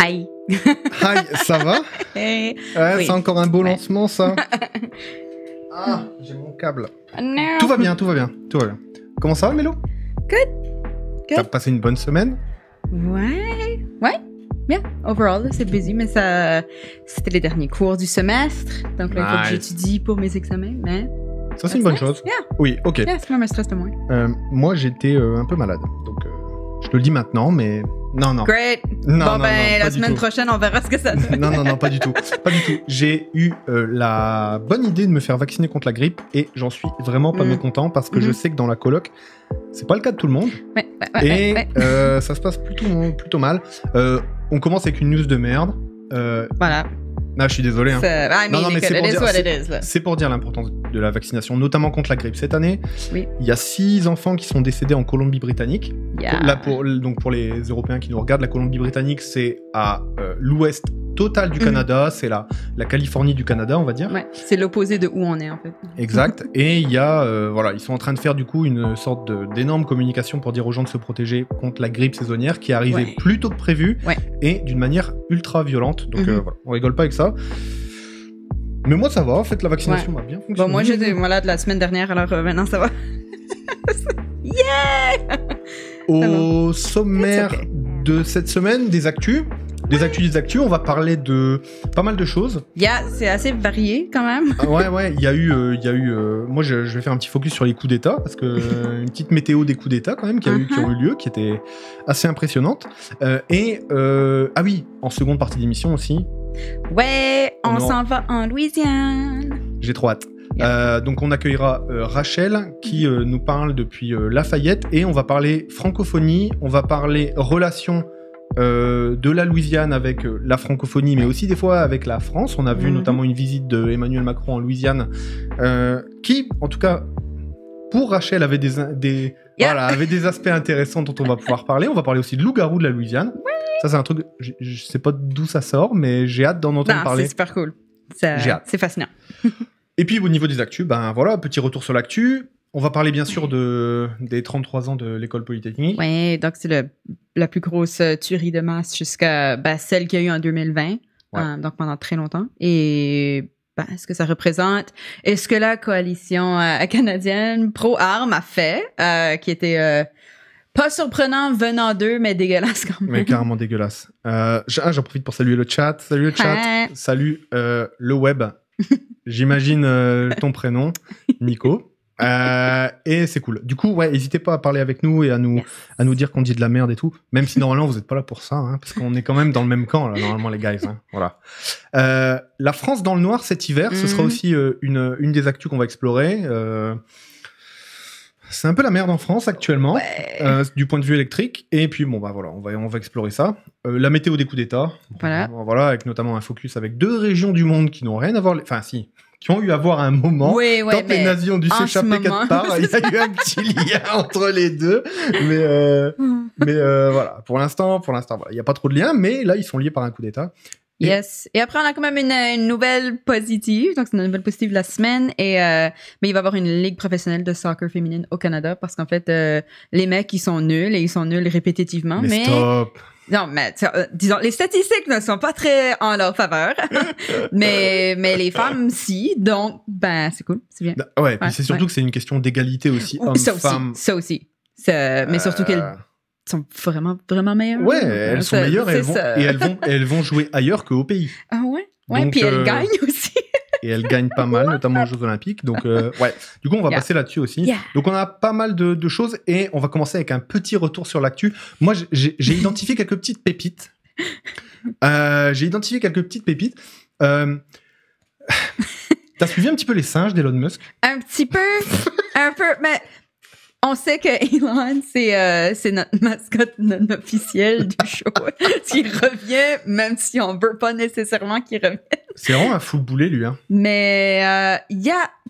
Hi. Hi, ça va? Hey. Ouais, Oui. c'est encore un beau Ouais. lancement, ça. Ah, j'ai mon câble. No. Tout va bien, tout va bien, tout va bien. Comment ça va, Mélo? Good. T'as passé une bonne semaine? Ouais. Bien. Overall, là, c'est busy, mais c'était les derniers cours du semestre. Donc là, il faut que Nice. j'étudie pour mes examens. Mais Ça, c'est une bonne nice. chose. Yeah. Oui, ok. Yeah, c'est même un stress de moins. Moi, j'étais un peu malade, donc je te le dis maintenant, mais non. Great. Non, Bon, non, ben, non, la pas du semaine tout. prochaine, on verra ce que ça donne. Non, pas du tout. Pas du tout. J'ai eu la bonne idée de me faire vacciner contre la grippe et j'en suis vraiment pas mécontent parce que je sais que dans la coloc, c'est pas le cas de tout le monde. Ouais. Ça se passe plutôt mal. On commence avec une news de merde. Voilà. Ah, je suis désolé. Hein. I mean, Non, mais it is what it is. Là. C'est pour dire l'importance de la vaccination, notamment contre la grippe. Cette année, Oui. il y a 6 enfants qui sont décédés en Colombie-Britannique. Yeah. Là, donc pour les Européens qui nous regardent, la Colombie-Britannique, c'est à l'ouest total du Canada. C'est la Californie du Canada, on va dire. Ouais, c'est l'opposé de où on est, en fait. Exact. Et il y a, voilà, ils sont en train de faire du coup une sorte d'énorme communication pour dire aux gens de se protéger contre la grippe saisonnière qui est arrivée plus tôt que prévu et d'une manière ultra violente. Donc voilà, on rigole pas avec ça. Mais moi ça va, en fait la vaccination m'a bien fonctionné. Bon, moi j'étais malade la semaine dernière, alors maintenant ça va. Yeah! Au sommaire de cette semaine, des actus, on va parler de pas mal de choses. Yeah, c'est assez varié quand même. Ouais, il y a eu moi je vais faire un petit focus sur les coups d'État, parce que une petite météo des coups d'État quand même qui ont eu lieu, qui était assez impressionnante. Ah oui, en seconde partie d'émission aussi. Ouais, on s'en va en Louisiane. J'ai trop hâte. Donc on accueillera Rachel qui nous parle depuis Lafayette et on va parler francophonie, on va parler relations de la Louisiane avec la francophonie, mais aussi des fois avec la France. On a vu notamment une visite de Emmanuel Macron en Louisiane qui, en tout cas, pour Rachel, avait avait des aspects intéressants dont on va pouvoir parler. On va parler aussi de loup-garou de la Louisiane. Ça, c'est un truc, je sais pas d'où ça sort, mais j'ai hâte d'en entendre parler. C'est super cool. J'ai hâte. C'est fascinant. Et puis au niveau des actus, ben voilà, petit retour sur l'actu. On va parler bien sûr des 33 ans de l'école polytechnique. Oui, donc c'est la plus grosse tuerie de masse jusqu'à celle qu'il y a eu en 2020, donc pendant très longtemps. Et ce que ça représente, et ce que la coalition canadienne pro-armes a fait, qui était pas surprenant venant d'eux, mais dégueulasse quand même. Mais carrément dégueulasse. J'en profite pour saluer le chat. Salut le chat. Salut le web. J'imagine ton prénom, Nico. Et c'est cool. Du coup, n'hésitez pas à parler avec nous et à nous dire qu'on dit de la merde et tout. Même si normalement vous n'êtes pas là pour ça, hein, parce qu'on est quand même dans le même camp là, normalement les guys. Hein, voilà. La France dans le noir cet hiver, ce sera aussi une des actus qu'on va explorer. C'est un peu la merde en France actuellement, du point de vue électrique. Et puis bon voilà, on va explorer ça. La météo des coups d'État. Voilà, avec notamment un focus avec 2 régions du monde qui n'ont rien à voir. Enfin si. Qui ont eu à voir à un moment, quand les nazis ont dû s'échapper quelque part, il y a eu un petit lien entre les deux, mais voilà, pour l'instant, voilà, il n'y a pas trop de lien, mais là, ils sont liés par un coup d'État. Yes. Et après, on a quand même une nouvelle positive, donc c'est une nouvelle positive de la semaine, mais il va y avoir une ligue professionnelle de soccer féminine au Canada, parce qu'en fait, les mecs, ils sont nuls, et ils sont nuls répétitivement, mais stop. Non, mais disons, les statistiques ne sont pas très en leur faveur, mais les femmes, si, donc, c'est cool, c'est bien. Ouais, puis c'est surtout que c'est une question d'égalité aussi, hommes-femmes. Ça aussi. Mais surtout qu'elles sont vraiment, vraiment meilleures. Ouais, elles sont meilleures et elles vont jouer ailleurs qu'au pays. Ah ouais? Ouais, donc, puis elles gagnent aussi. Et elles gagnent pas mal, notamment aux Jeux Olympiques. Donc, du coup, on va passer là-dessus aussi. Yeah. Donc, on a pas mal de choses et on va commencer avec un petit retour sur l'actu. Moi, j'ai identifié quelques petites pépites. T'as suivi un petit peu les singes d'Elon Musk? Un petit peu, mais on sait que Elon, c'est notre mascotte non officielle du show. S'il revient, même si on veut pas nécessairement qu'il revienne. C'est vraiment un fou boulet, lui. Hein. Mais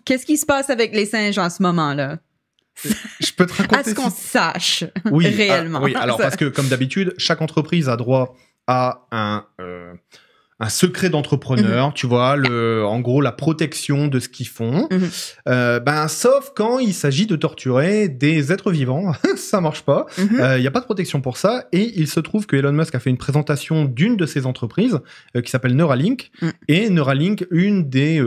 qu'est-ce qui se passe avec les singes en ce moment-là? Je peux te raconter. À ce qu'on sache Oui, réellement. alors parce que comme d'habitude, chaque entreprise a droit à secret d'entrepreneur, tu vois, en gros la protection de ce qu'ils font. Sauf quand il s'agit de torturer des êtres vivants, ça marche pas. Il y a pas de protection pour ça. Et il se trouve que Elon Musk a fait une présentation d'une de ses entreprises qui s'appelle Neuralink. Et Neuralink, une des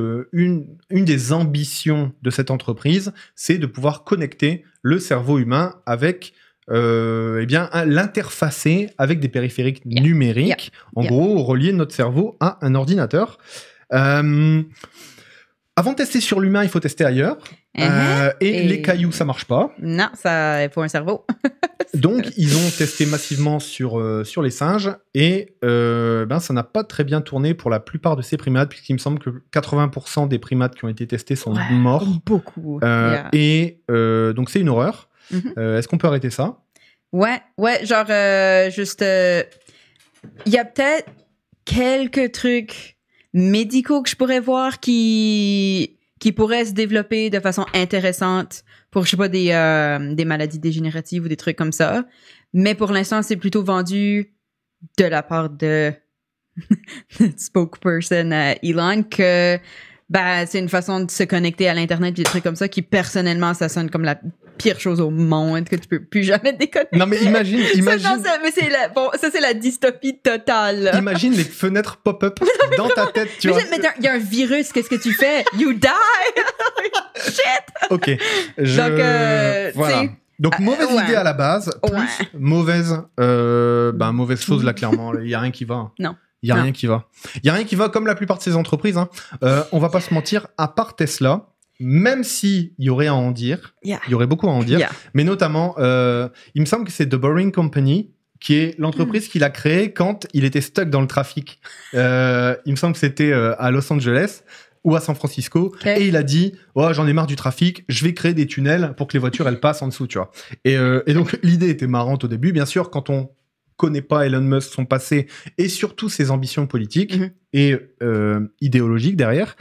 ambitions de cette entreprise, c'est de pouvoir connecter le cerveau humain avec l'interfacer avec des périphériques numériques. En gros, relier notre cerveau à un ordinateur. Avant de tester sur l'humain, il faut tester ailleurs. Et les cailloux, ça marche pas. Non, il faut un cerveau. Donc, ils ont testé massivement sur les singes et ça n'a pas très bien tourné pour la plupart de ces primates, puisqu'il me semble que 80% des primates qui ont été testés sont morts. Beaucoup. Donc, c'est une horreur. Est-ce qu'on peut arrêter ça? Ouais, genre, juste... Il y a peut-être quelques trucs médicaux que je pourrais voir qui pourraient se développer de façon intéressante pour, je sais pas, des maladies dégénératives ou des trucs comme ça. Mais pour l'instant, c'est plutôt vendu de la part de spokesperson Elon que c'est une façon de se connecter à l'Internet, des trucs comme ça qui, personnellement, ça sonne comme la pire chose au monde que tu peux plus jamais déconnecter. Non, mais imagine. Ça, c'est la dystopie totale. Là. Imagine les fenêtres pop-up dans ta tête, tu vois. Mais il y a un virus, qu'est-ce que tu fais? You die! Shit! OK. Voilà. Donc, mauvaise idée à la base, plus mauvaise chose, là, clairement. Il n'y a rien qui va. Non. Il n'y a rien qui va. Il n'y a rien qui va, comme la plupart de ces entreprises. On va pas se mentir, à part Tesla, même s'il y aurait à en dire, il y aurait beaucoup à en dire, mais notamment, il me semble que c'est The Boring Company, qui est l'entreprise qu'il a créée quand il était stuck dans le trafic. Il me semble que c'était à Los Angeles ou à San Francisco, et il a dit « Oh, j'en ai marre du trafic, je vais créer des tunnels pour que les voitures, elles passent en dessous, tu vois. » Et donc, l'idée était marrante au début. Bien sûr, quand on connaît pas Elon Musk, son passé, et surtout ses ambitions politiques et idéologiques derrière,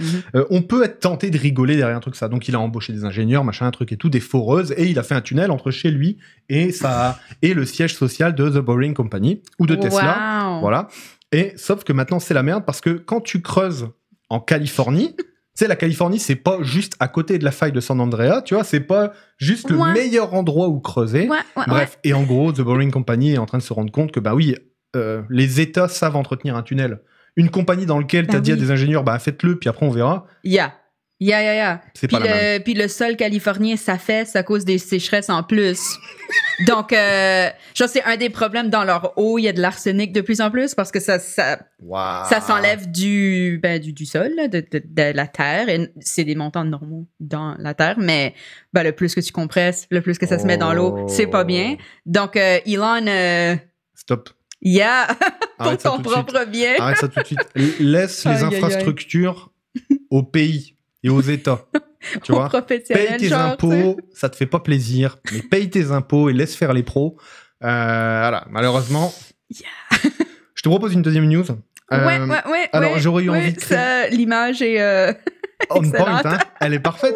on peut être tenté de rigoler derrière un truc ça. Donc, il a embauché des ingénieurs, machin, un truc et tout, des foreuses, et il a fait un tunnel entre chez lui et le siège social de The Boring Company, ou de Tesla. Voilà. Et sauf que maintenant, c'est la merde, parce que quand tu creuses en Californie, tu sais, la Californie, c'est pas juste à côté de la faille de San Andreas, tu vois, c'est pas juste le meilleur endroit où creuser. Bref, et en gros, The Boring Company est en train de se rendre compte que, les États savent entretenir un tunnel. Une compagnie dans laquelle t'as dit à des ingénieurs, faites-le, puis après on verra. C'est puis pas la même. Puis le sol californien s'affaisse à cause des sécheresses en plus. Donc, c'est un des problèmes dans leur eau. Il y a de l'arsenic de plus en plus parce que ça s'enlève du sol, là, de la terre. Et c'est des montants normaux dans la terre, mais le plus que tu compresses, le plus que ça se met dans l'eau, c'est pas bien. Donc, Elon... Stop. Pour ton propre bien. Arrête ça tout de suite. Laisse les infrastructures au pays et aux États. Tu vois, paye tes impôts, ça te fait pas plaisir, mais paye tes impôts et laisse faire les pros. Voilà, malheureusement. Je te propose une deuxième news. Alors, j'aurais eu envie de... L'image est on point, elle est parfaite.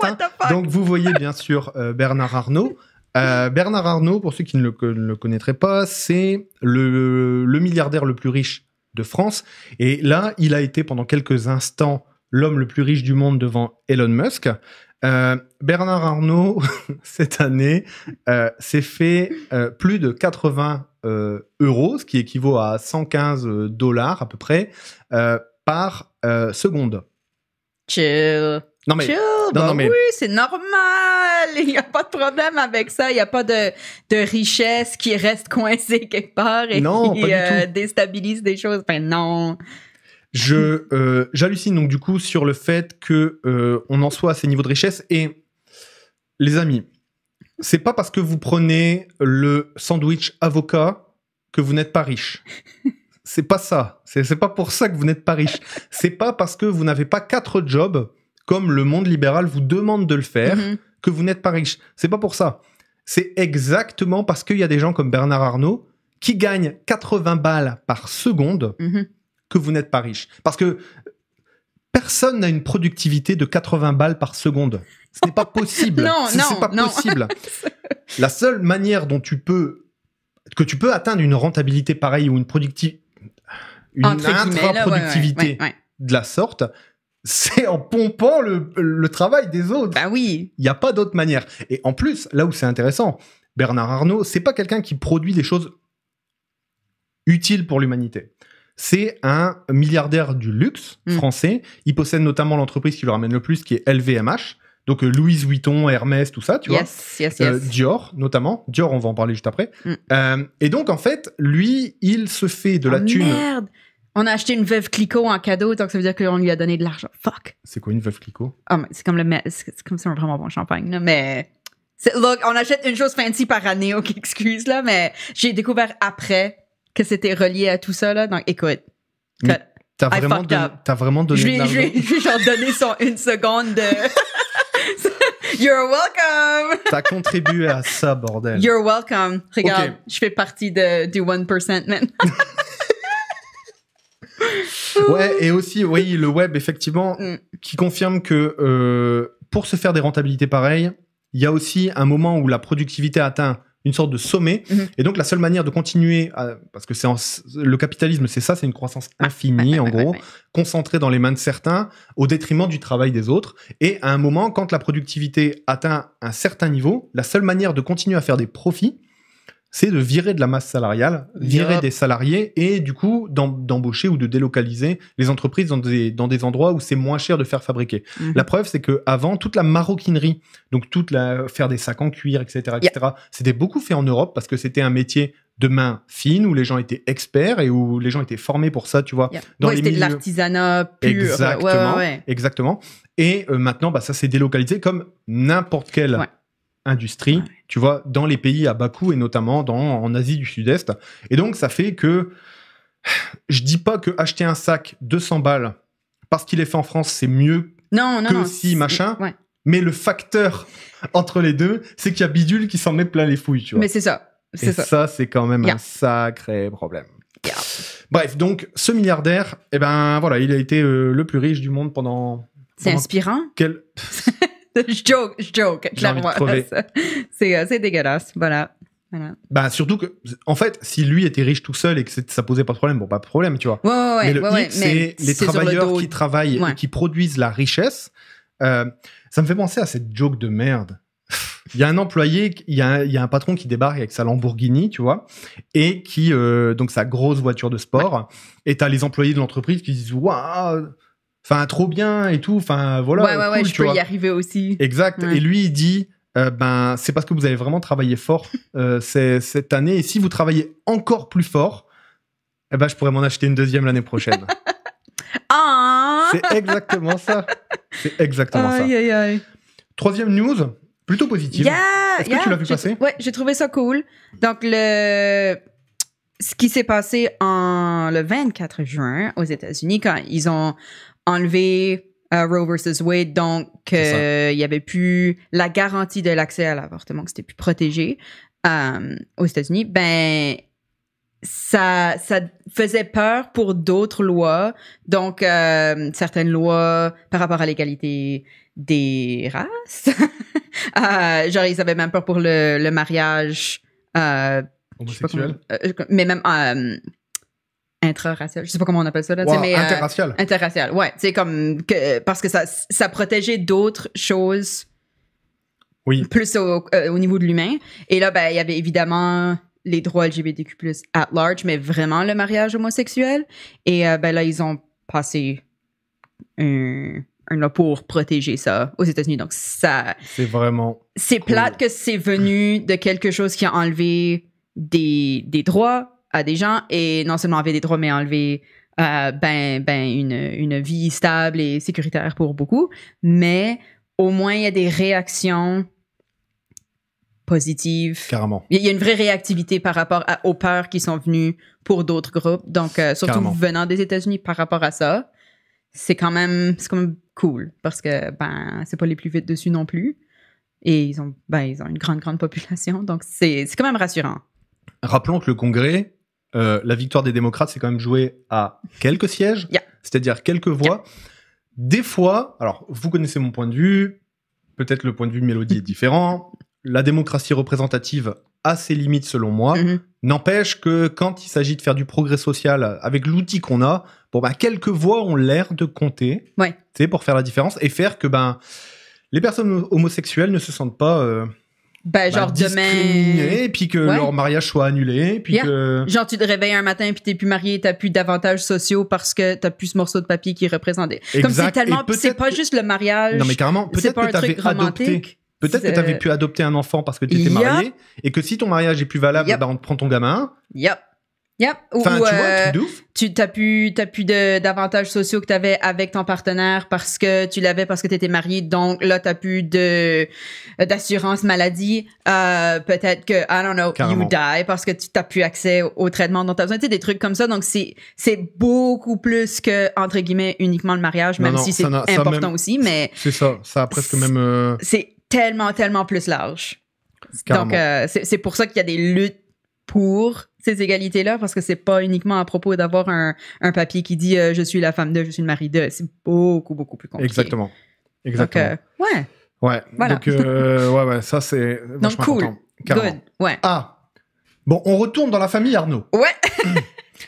Donc, vous voyez bien sûr Bernard Arnault. Bernard Arnault, pour ceux qui ne le connaîtraient pas, c'est le milliardaire le plus riche de France. Et là, il a été pendant quelques instants l'homme le plus riche du monde devant Elon Musk. Bernard Arnault, cette année, s'est fait plus de 80 euros, ce qui équivaut à 115 $ à peu près, par seconde. Chill. Non, mais, chill, oui, c'est normal. Il n'y a pas de problème avec ça. Il n'y a pas de richesse qui reste coincée quelque part et qui déstabilise des choses. Non. J'hallucine donc du coup sur le fait que on en soit à ces niveaux de richesse. Et les amis, c'est pas parce que vous prenez le sandwich avocat que vous n'êtes pas riche. C'est pas ça. C'est pas pour ça que vous n'êtes pas riche. C'est pas parce que vous n'avez pas 4 jobs comme le monde libéral vous demande de le faire que vous n'êtes pas riche. C'est pas pour ça. C'est exactement parce qu'il y a des gens comme Bernard Arnault qui gagnent 80 balles par seconde que vous n'êtes pas riche. Parce que personne n'a une productivité de 80 balles par seconde. Ce n'est pas possible. C'est pas possible. La seule manière dont tu peux atteindre une rentabilité pareille ou une productivité... une intraproductivité de la sorte, c'est en pompant le travail des autres. Bah oui. Il n'y a pas d'autre manière. Et en plus, là où c'est intéressant, Bernard Arnault, c'est pas quelqu'un qui produit des choses utiles pour l'humanité. C'est un milliardaire du luxe français. Il possède notamment l'entreprise qui le ramène le plus, qui est LVMH. Donc Louis Vuitton, Hermès, tout ça, tu vois. Yes. Dior, notamment. Dior, on va en parler juste après. Et donc, en fait, lui, il se fait de la thune. Merde! On a acheté une Veuve Clicquot en cadeau, donc ça veut dire qu'on lui a donné de l'argent. Fuck! C'est quoi une Veuve Clicquot? Oh, c'est comme c'est un vraiment bon champagne, là, mais... Look, on achète une chose fancy par année, ok, excuse, là, mais j'ai découvert après que c'était relié à tout ça, là, donc écoute... T'as vraiment donné de l'argent? Je vais genre donner une seconde de... You're welcome! T'as contribué à ça, bordel. You're welcome. Regarde, okay. Je fais partie du 1% maintenant. Ouais, et aussi, oui, le web, effectivement, qui confirme que pour se faire des rentabilités pareilles, il y a aussi un moment où la productivité atteint une sorte de sommet. Et donc, la seule manière de continuer, parce que le capitalisme, c'est ça, c'est une croissance infinie, en gros, concentrée dans les mains de certains, au détriment du travail des autres. Et à un moment, quand la productivité atteint un certain niveau, la seule manière de continuer à faire des profits, c'est de virer de la masse salariale, virer des salariés et du coup d'embaucher ou de délocaliser les entreprises dans des endroits où c'est moins cher de faire fabriquer. La preuve, c'est qu'avant, toute la maroquinerie, donc faire des sacs en cuir, etc., c'était beaucoup fait en Europe parce que c'était un métier de main fine où les gens étaient experts et où les gens étaient formés pour ça, tu vois. C'était de l'artisanat pur. Exactement. Et maintenant, ça s'est délocalisé comme n'importe quelle industrie, tu vois, dans les pays à bas coût et notamment en Asie du Sud-Est. Et donc, ça fait que je dis pas que acheter un sac 200 balles parce qu'il est fait en France, c'est mieux machin. Mais le facteur entre les deux, c'est qu'il y a Bidule qui s'en met plein les fouilles, tu vois. Mais c'est ça. Et ça, c'est quand même un sacré problème. Bref, donc, ce milliardaire, il a été le plus riche du monde pendant... C'est inspirant. Je joke, clairement. C'est dégueulasse, voilà. Surtout que, en fait, si lui était riche tout seul et que ça posait pas de problème, pas de problème, tu vois. Mais le hic, c'est les travailleurs qui travaillent et qui produisent la richesse. Ça me fait penser à cette joke de merde. Il y a un employé, il y a un patron qui débarque avec sa Lamborghini, tu vois, et qui, donc sa grosse voiture de sport, et t'as les employés de l'entreprise qui disent « Waouh !» Enfin, trop bien et tout. Enfin, voilà. Cool, je peux y arriver aussi. Exact. Et lui, il dit, c'est parce que vous avez vraiment travaillé fort cette année. Et si vous travaillez encore plus fort, je pourrais m'en acheter une deuxième l'année prochaine. C'est exactement ça. Aïe. Troisième news, plutôt positive. Est-ce que tu l'as vu passer? Ouais, j'ai trouvé ça cool. Donc, ce qui s'est passé le 24 juin aux États-Unis, quand ils ont enlevé Roe versus Wade, donc il y avait plus la garantie de l'accès à l'avortement, que c'était plus protégé aux États-Unis, ça faisait peur pour d'autres lois, donc certaines lois par rapport à l'égalité des races. Genre, ils avaient même peur pour le mariage homosexuel, mais même intraracial, je sais pas comment on appelle ça là, mais interracial, ouais, c'est comme parce que ça protégeait d'autres choses, plus au niveau de l'humain. Et là, il y avait évidemment les droits LGBTQ+ at large, mais vraiment le mariage homosexuel. Et là, ils ont passé un loi pour protéger ça aux États-Unis. Donc ça, c'est plate que c'est venu de quelque chose qui a enlevé des droits à des gens, et non seulement enlever des droits, mais enlever une vie stable et sécuritaire pour beaucoup. Mais au moins, il y a des réactions positives. Carrément. Il y a une vraie réactivité par rapport aux peurs qui sont venues pour d'autres groupes. Donc, surtout venant des États-Unis par rapport à ça, c'est quand même cool, parce que c'est pas les plus vite dessus non plus. Et ils ont une grande population. Donc, c'est quand même rassurant. Rappelons que le Congrès, la victoire des démocrates, c'est quand même joué à quelques sièges, c'est-à-dire quelques voix. Des fois, alors vous connaissez mon point de vue, peut-être le point de vue de Mélodie est différent. La démocratie représentative a ses limites selon moi. N'empêche que quand il s'agit de faire du progrès social avec l'outil qu'on a, quelques voix ont l'air de compter, pour faire la différence et faire que les personnes homosexuelles ne se sentent pas genre discriminées, demain, puis que leur mariage soit annulé, puis que genre tu te réveilles un matin puis t'es plus marié, t'as plus d'avantages sociaux parce que t'as plus ce morceau de papier qui représentait. Comme c'est tellement, c'est pas juste le mariage. Non mais carrément, peut-être que t'avais adopté. Peut-être que tu avais pu adopter un enfant parce que tu étais marié et que si ton mariage est plus valable, on te prend ton gamin. Enfin, tu vois, un truc de ouf. T'as plus d'avantages sociaux que tu avais avec ton partenaire parce que tu l'avais parce que tu étais marié. Donc là, t'as plus d'assurance maladie. Peut-être que, I don't know, Carrément. you die parce que tu n'as plus accès au traitement dont tu as besoin. Tu sais, des trucs comme ça. Donc, c'est beaucoup plus que, entre guillemets, uniquement le mariage, même si c'est important aussi. Mais c'est ça. Ça a presque même... C'est tellement, tellement plus large. Carrément. Donc, c'est pour ça qu'il y a des luttes pour ces égalités-là, parce que c'est pas uniquement à propos d'avoir un papier qui dit je suis la femme de, je suis le mari de. C'est beaucoup, beaucoup plus compliqué. Exactement. Donc, ouais. Voilà. Donc, ça, c'est donc, cool. Carrément. Good. Ouais. Bon, on retourne dans la famille Arnaud. Ouais.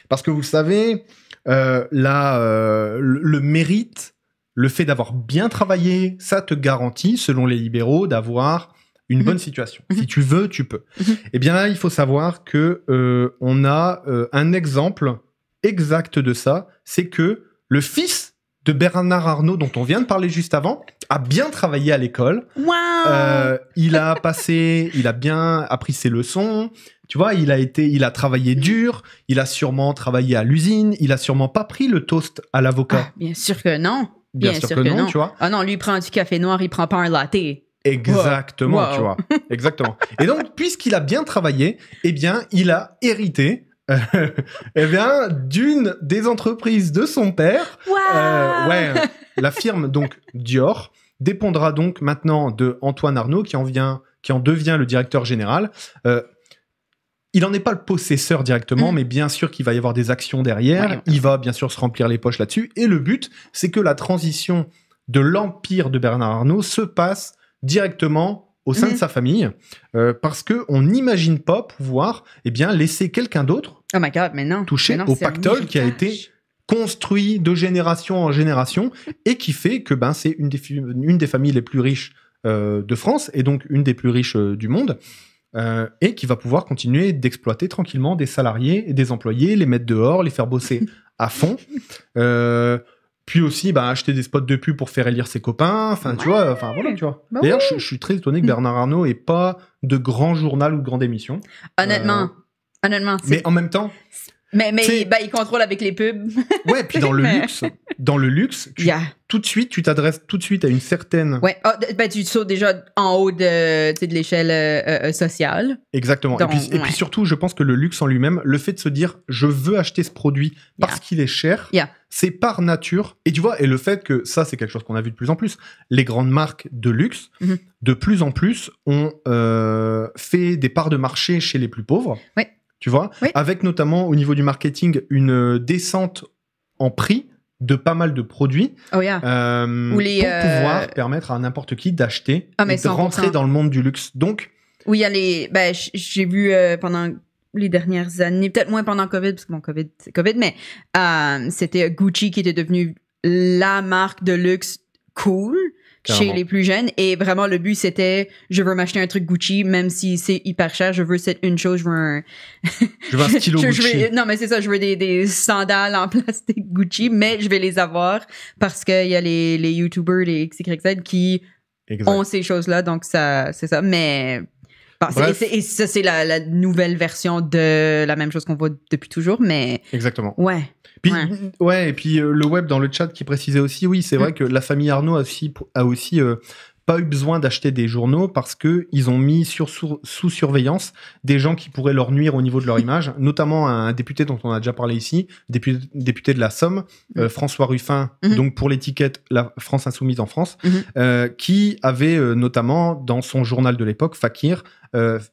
Parce que vous le savez, le mérite, le fait d'avoir bien travaillé, ça te garantit, selon les libéraux, d'avoir une bonne situation. Si tu veux, tu peux. Eh bien là, il faut savoir que on a un exemple exact de ça, c'est que le fils de Bernard Arnault, dont on vient de parler juste avant, a bien travaillé à l'école. Wow. Il a bien appris ses leçons. Tu vois, il a travaillé dur. Il a sûrement travaillé à l'usine. Il a sûrement pas pris le toast à l'avocat. Bien sûr que non. Bien sûr que non, tu vois. Ah non, lui, il prend du café noir, il prend pas un latte. Exactement, wow. Tu vois. Exactement. Et donc, puisqu'il a bien travaillé, eh bien, il a hérité d'une des entreprises de son père. Wow. La firme donc Dior dépendra donc maintenant de Antoine Arnault qui en devient le directeur général. Il n'en est pas le possesseur directement, mais bien sûr qu'il va y avoir des actions derrière. Ouais. Il va bien sûr se remplir les poches là-dessus. Et le but, c'est que la transition de l'empire de Bernard Arnault se passe directement au sein de sa famille, parce qu'on n'imagine pas pouvoir laisser quelqu'un d'autre toucher au pactole qui a été construit de génération en génération et qui fait que c'est une des familles les plus riches de France et donc une des plus riches du monde, et qui va pouvoir continuer d'exploiter tranquillement des salariés et des employés, les mettre dehors, les faire bosser à fond. Puis aussi, acheter des spots de pub pour faire élire ses copains. Tu vois. D'ailleurs, je suis très étonné que Bernard Arnault ait pas de grand journal ou de grande émission. Honnêtement. Mais en même temps. Mais il contrôle avec les pubs. Ouais, puis dans le luxe, tout de suite, tu t'adresses tout de suite à une certaine... Ouais, tu sautes déjà en haut de l'échelle sociale. Exactement. Donc, et puis surtout, je pense que le luxe en lui-même, le fait de se dire « je veux acheter ce produit parce qu'il est cher c'est par nature. Et tu vois, et le fait que ça, c'est quelque chose qu'on a vu de plus en plus. Les grandes marques de luxe, de plus en plus, ont fait des parts de marché chez les plus pauvres. Oui. Tu vois, avec notamment au niveau du marketing une descente en prix de pas mal de produits pour pouvoir permettre à n'importe qui d'acheter et de rentrer dans le monde du luxe. Donc, oui, il y a j'ai vu pendant les dernières années, peut-être moins pendant Covid, parce que c'est Covid, mais c'était Gucci qui était devenu la marque de luxe cool chez les plus jeunes, et vraiment le but c'était je veux m'acheter un truc Gucci même si c'est hyper cher, je veux cette une chose, je veux un stylo Gucci. Non mais c'est ça, je veux des sandales en plastique Gucci, mais je vais les avoir parce qu'il y a les YouTubers, les XYZ qui ont ces choses-là, donc ça c'est ça, mais et ça c'est la nouvelle version de la même chose qu'on voit depuis toujours, mais exactement. Puis, et puis le web dans le chat qui précisait aussi, oui, c'est vrai que la famille Arnault a aussi pas eu besoin d'acheter des journaux parce que ils ont mis sous surveillance des gens qui pourraient leur nuire au niveau de leur image, notamment un député dont on a déjà parlé ici, député de la Somme, François Ruffin, donc pour l'étiquette La France Insoumise en France, qui avait notamment dans son journal de l'époque, Fakir,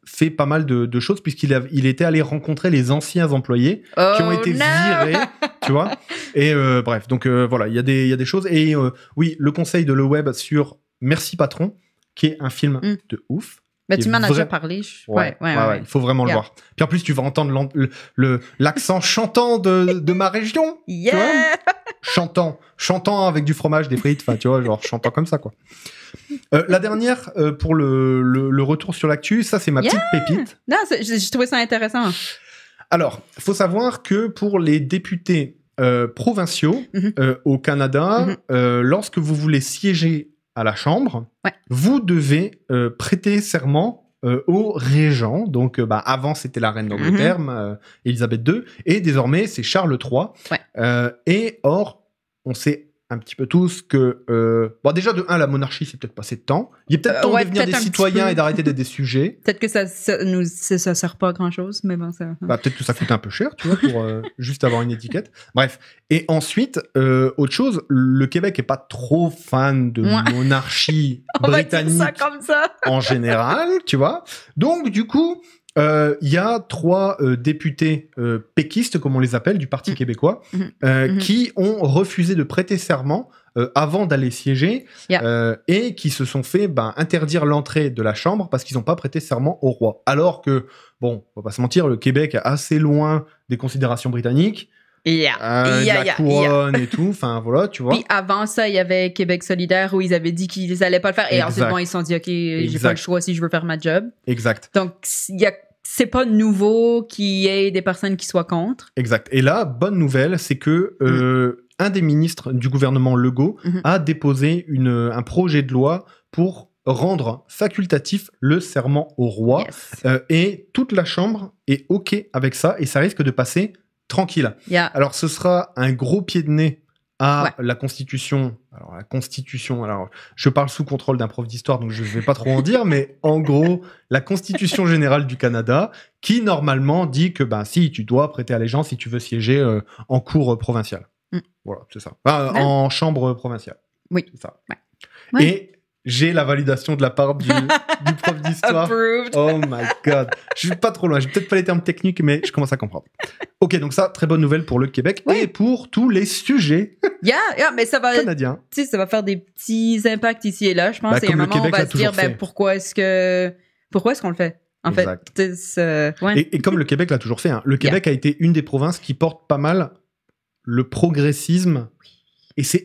fait pas mal de choses puisqu'il était allé rencontrer les anciens employés qui ont été virés, tu vois. Et bref, donc voilà, il y a des choses. Et oui, le conseil de Le Web sur Merci Patron, qui est un film de ouf, Mais tu m'en as déjà parlé. Ouais. Il faut vraiment le voir. Puis en plus, tu vas entendre l'accent chantant de ma région. Yeah! Chantant avec du fromage, des frites, enfin, tu vois, genre chantant comme ça, quoi. La dernière, pour le retour sur l'actu, ça, c'est ma petite pépite. Non, j'ai trouvé ça intéressant. Alors, il faut savoir que pour les députés provinciaux au Canada, lorsque vous voulez siéger à la Chambre, vous devez prêter serment au régent. Donc, avant, c'était la reine d'Angleterre, Élisabeth II, et désormais, c'est Charles III. Et or, on sait un petit peu tous que... déjà, de un, la monarchie, c'est peut-être passé de temps. Il est peut-être temps de devenir des citoyens et d'arrêter d'être des sujets. Peut-être que ça sert pas à grand-chose, mais bon, ça... peut-être que ça coûte un peu cher, tu vois, pour juste avoir une étiquette. Bref. Et ensuite, autre chose, le Québec est pas trop fan de monarchie britannique on va dire ça comme ça. En général, tu vois. Donc, du coup... il y a 3 députés péquistes, comme on les appelle, du Parti québécois, qui ont refusé de prêter serment avant d'aller siéger et qui se sont fait interdire l'entrée de la Chambre parce qu'ils n'ont pas prêté serment au roi. Alors que, bon, on va pas se mentir, le Québec est assez loin des considérations britanniques. La couronne et tout, enfin voilà, tu vois. Puis avant ça, il y avait Québec solidaire où ils avaient dit qu'ils allaient pas le faire. Et ensuite, ils se sont dit, OK, j'ai pas le choix si je veux faire ma job. Exact. Donc, c'est pas nouveau qu'il y ait des personnes qui soient contre. Exact. Et là, bonne nouvelle, c'est que un des ministres du gouvernement Legault a déposé un projet de loi pour rendre facultatif le serment au roi. Et toute la Chambre est OK avec ça et ça risque de passer tranquille. Alors, ce sera un gros pied de nez à la Constitution. Alors, la Constitution, je parle sous contrôle d'un prof d'histoire, donc je ne vais pas trop en dire, mais en gros, la Constitution générale du Canada, qui normalement dit que si tu dois prêter allégeance si tu veux siéger en cour provinciale. Voilà, c'est ça. En chambre provinciale. Oui. C'est ça. Et j'ai la validation de la part du prof d'histoire. Approved. Oh my God. Je suis pas trop loin. J'ai peut-être pas les termes techniques, mais je commence à comprendre. Ok, donc ça, très bonne nouvelle pour le Québec et pour tous les sujets mais ça va, canadiens. Tu sais, ça va faire des petits impacts ici et là. Je pense. Et à un moment, on va se dire, pourquoi est-ce qu'on le fait? En exact. fait, et comme le Québec l'a toujours fait, le Québec a été une des provinces qui porte pas mal le progressisme. Et c'est...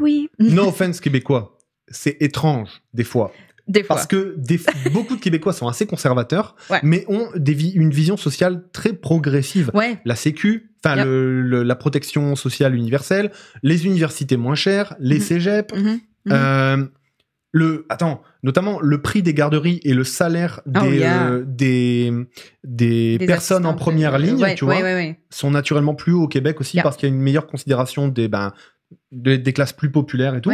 Oui. No offense québécois. C'est étrange, des fois. Parce que beaucoup de Québécois sont assez conservateurs, mais ont une vision sociale très progressive. La Sécu, la protection sociale universelle, les universités moins chères, les cégeps, notamment le prix des garderies et le salaire des personnes en première ligne, tu vois, sont naturellement plus hauts au Québec aussi parce qu'il y a une meilleure considération des classes plus populaires et tout.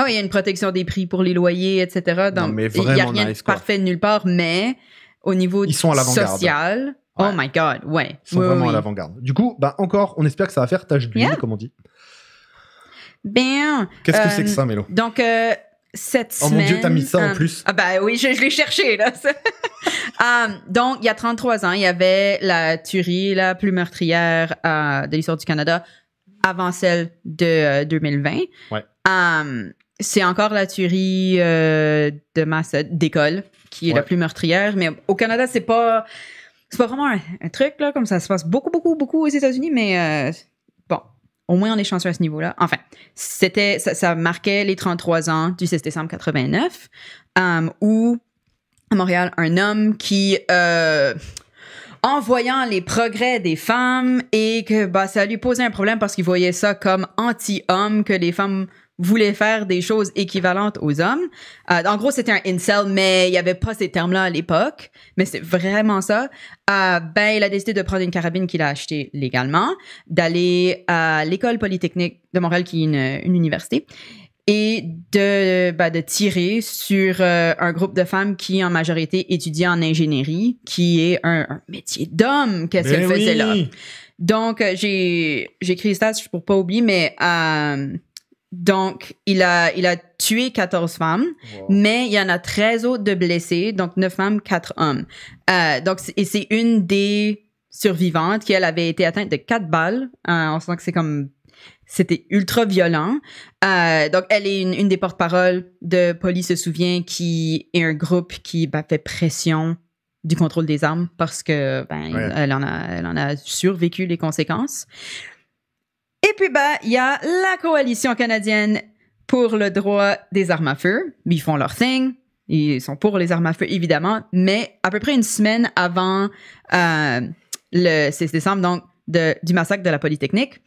Il y a une protection des prix pour les loyers, etc. Donc, il n'y a rien de parfait nulle part, mais au niveau social, oh my God, Ils sont vraiment à l'avant-garde. Du coup, encore, on espère que ça va faire tache d'huile, comme on dit. Qu'est-ce que c'est que ça, Mélo? Donc, cette semaine... Oh mon Dieu, t'as mis ça en plus. Oui, je l'ai cherché, là. Donc, il y a 33 ans, il y avait la tuerie la plus meurtrière de l'histoire du Canada avant celle de 2020. C'est encore la tuerie de masse d'école qui est la plus meurtrière, mais au Canada, c'est pas vraiment un truc là, comme ça se passe beaucoup aux États-Unis, mais au moins on est chanceux à ce niveau-là. Enfin, ça marquait les 33 ans du 6 décembre 89, où à Montréal, un homme qui en voyant les progrès des femmes et que ça lui posait un problème parce qu'il voyait ça comme anti-homme, que les femmes voulaient faire des choses équivalentes aux hommes. En gros, c'était un incel, mais il n'y avait pas ces termes-là à l'époque, mais c'est vraiment ça. Il a décidé de prendre une carabine qu'il a achetée légalement, d'aller à l'École polytechnique de Montréal, qui est une université, et de tirer sur un groupe de femmes qui, en majorité, étudiaient en ingénierie, qui est un métier d'homme, qu'est-ce qu'elle faisait là. Donc, j'ai écrit les stats pour pas oublier, mais donc, il a tué 14 femmes, mais il y en a 13 autres de blessés, donc 9 femmes, 4 hommes. C'est une des survivantes qui, elle, avait été atteinte de 4 balles. On sent que c'est comme C'était ultra violent. Donc, elle est une des porte-paroles de Police se souvient, qui est un groupe qui fait pression du contrôle des armes parce que elle en a survécu les conséquences. Et puis, il y a la coalition canadienne pour le droit des armes à feu. Ils font leur thing. Ils sont pour les armes à feu, évidemment. Mais à peu près une semaine avant le 6 décembre, donc du massacre de la Polytechnique,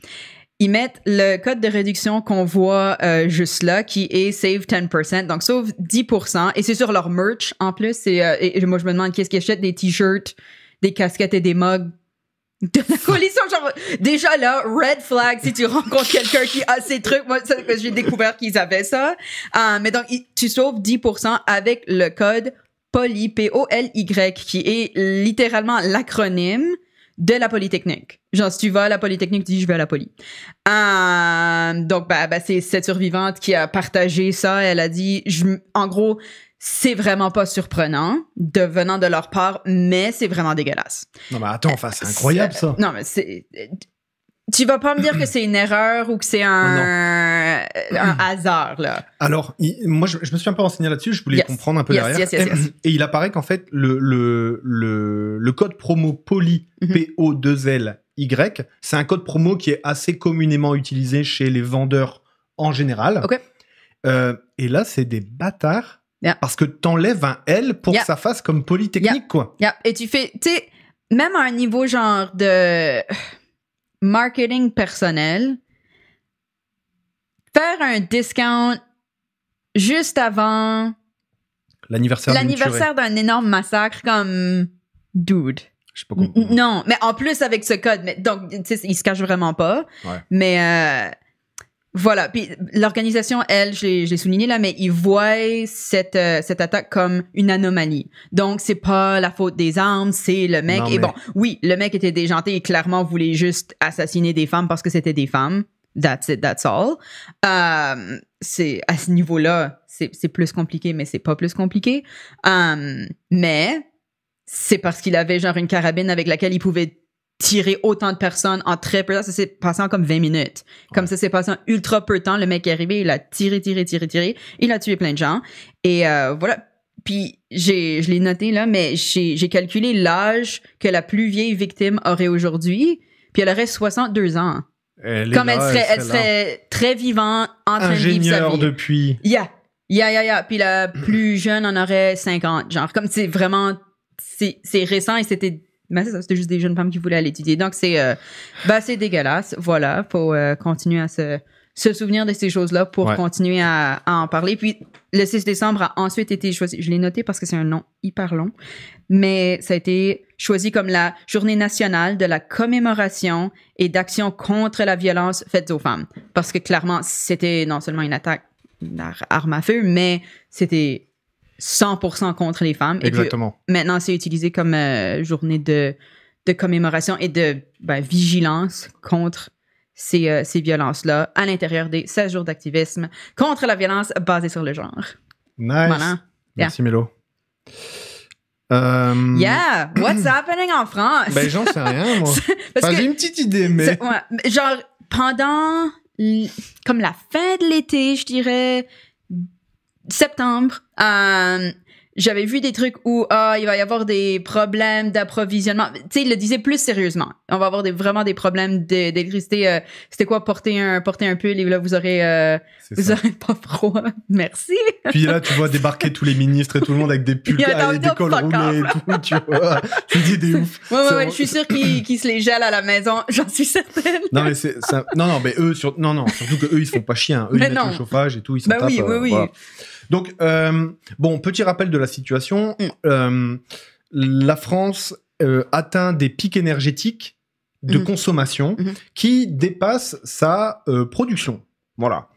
ils mettent le code de réduction qu'on voit juste là, qui est Save 10%, donc sauve 10%. Et c'est sur leur merch, en plus. Et moi, je me demande qu'est-ce qu'ils achètent, des t-shirts, des casquettes et des mugs de la coalition. Genre, déjà là, red flag si tu rencontres quelqu'un qui a ces trucs. Moi, j'ai découvert qu'ils avaient ça. Mais donc, tu sauves 10% avec le code POLY, P-O-L-Y, qui est littéralement l'acronyme de la Polytechnique. Genre, si tu vas à la Polytechnique, tu dis « je vais à la Poly ». Donc, c'est cette survivante qui a partagé ça. Elle a dit, en gros, c'est vraiment pas surprenant venant de leur part, mais c'est vraiment dégueulasse. Non, mais attends, c'est incroyable, ça. Non, mais tu vas pas me dire que c'est une erreur ou que c'est un hasard, là. Alors, moi, je me suis un peu renseigné là-dessus, je voulais comprendre un peu derrière. Yes. Et il apparaît qu'en fait, le code promo POLY, P-O-2-L-Y, c'est un code promo qui est assez communément utilisé chez les vendeurs en général. OK. Et là, c'est des bâtards parce que t'enlèves un L pour que ça fasse comme Polytechnique, quoi. Et tu fais, tu sais, même à un niveau genre de marketing personnel, faire un discount juste avant l'anniversaire d'un énorme massacre comme dude. Je sais pas comment. Non, mais en plus avec ce code, donc tu sais, il se cache vraiment pas. Ouais. Mais voilà. Puis l'organisation, elle, je l'ai souligné là, mais ils voient cette attaque comme une anomalie. Donc c'est pas la faute des armes, c'est le mec. Bon, oui, le mec était déjanté et clairement voulait juste assassiner des femmes parce que c'était des femmes. That's it, that's all. C'est à ce niveau-là, c'est plus compliqué, mais c'est pas plus compliqué. Mais c'est parce qu'il avait genre une carabine avec laquelle il pouvait tirer autant de personnes en très peu de temps. Ça s'est passé en comme 20 minutes. Comme ça s'est passé en ultra peu de temps. Le mec est arrivé, il a tiré. Il a tué plein de gens. Et voilà. Puis je l'ai noté là, mais j'ai calculé l'âge que la plus vieille victime aurait aujourd'hui. Puis elle aurait 62 ans. Elle serait très vivante, en train de vivre sa vie. Depuis. Yeah. Puis la plus jeune en aurait 50. Genre, comme c'est vraiment... C'est récent et c'était juste des jeunes femmes qui voulaient aller étudier. Donc, c'est dégueulasse. Voilà, faut continuer à se souvenir de ces choses-là pour continuer à en parler. Puis, le 6 décembre a ensuite été choisi. Je l'ai noté parce que c'est un nom hyper long. Mais ça a été choisi comme la journée nationale de la commémoration et d'action contre la violence faite aux femmes. Parce que clairement, c'était non seulement une attaque d'armes à feu, mais c'était 100% contre les femmes. Exactement. Et puis, maintenant, c'est utilisé comme journée de commémoration et de vigilance contre ces violences-là à l'intérieur des 16 jours d'activisme contre la violence basée sur le genre. Nice. Voilà. Merci, Mélo. Yeah, what's happening en France? J'en sais rien, moi. J'ai une petite idée, mais... genre, pendant comme la fin de l'été, je dirais... septembre, j'avais vu des trucs où il va y avoir des problèmes d'approvisionnement. Tu sais, il le disait plus sérieusement. On va avoir vraiment des problèmes d'électricité. C'était quoi, porter un pull et là, vous aurez pas froid. Merci. Puis là, tu vois débarquer tous les ministres et tout le monde avec des pulls avec des cols roulés et tout, tu vois. Tu dis des ouf. Ouais, je suis sûre qu'ils se les gèlent à la maison. J'en suis certaine. Non, mais c'est ça. Non, mais eux, surtout que eux, ils se font pas chier. Eux, ils mettent le chauffage et tout, ils s'en tapent. Oui. Voilà. Donc, petit rappel de la situation. La France atteint des pics énergétiques de consommation qui dépassent sa production. Voilà.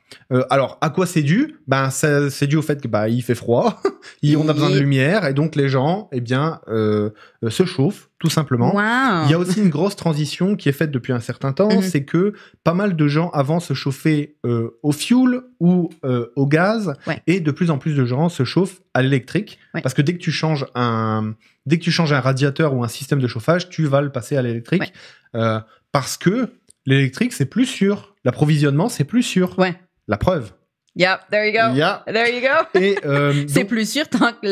Alors, à quoi c'est dû ? C'est dû au fait que il fait froid, on a besoin de lumière, et donc les gens, se chauffent, tout simplement. Wow. Il y a aussi une grosse transition qui est faite depuis un certain temps, c'est que pas mal de gens avant se chauffaient au fioul ou au gaz, et de plus en plus de gens se chauffent à l'électrique, parce que dès que tu changes un radiateur ou un système de chauffage, tu vas le passer à l'électrique, parce que l'électrique, c'est plus sûr. L'approvisionnement, c'est plus sûr. Ouais. La preuve. Yeah, there you go. Yeah. There you go. Et, C'est donc- plus sûr tant que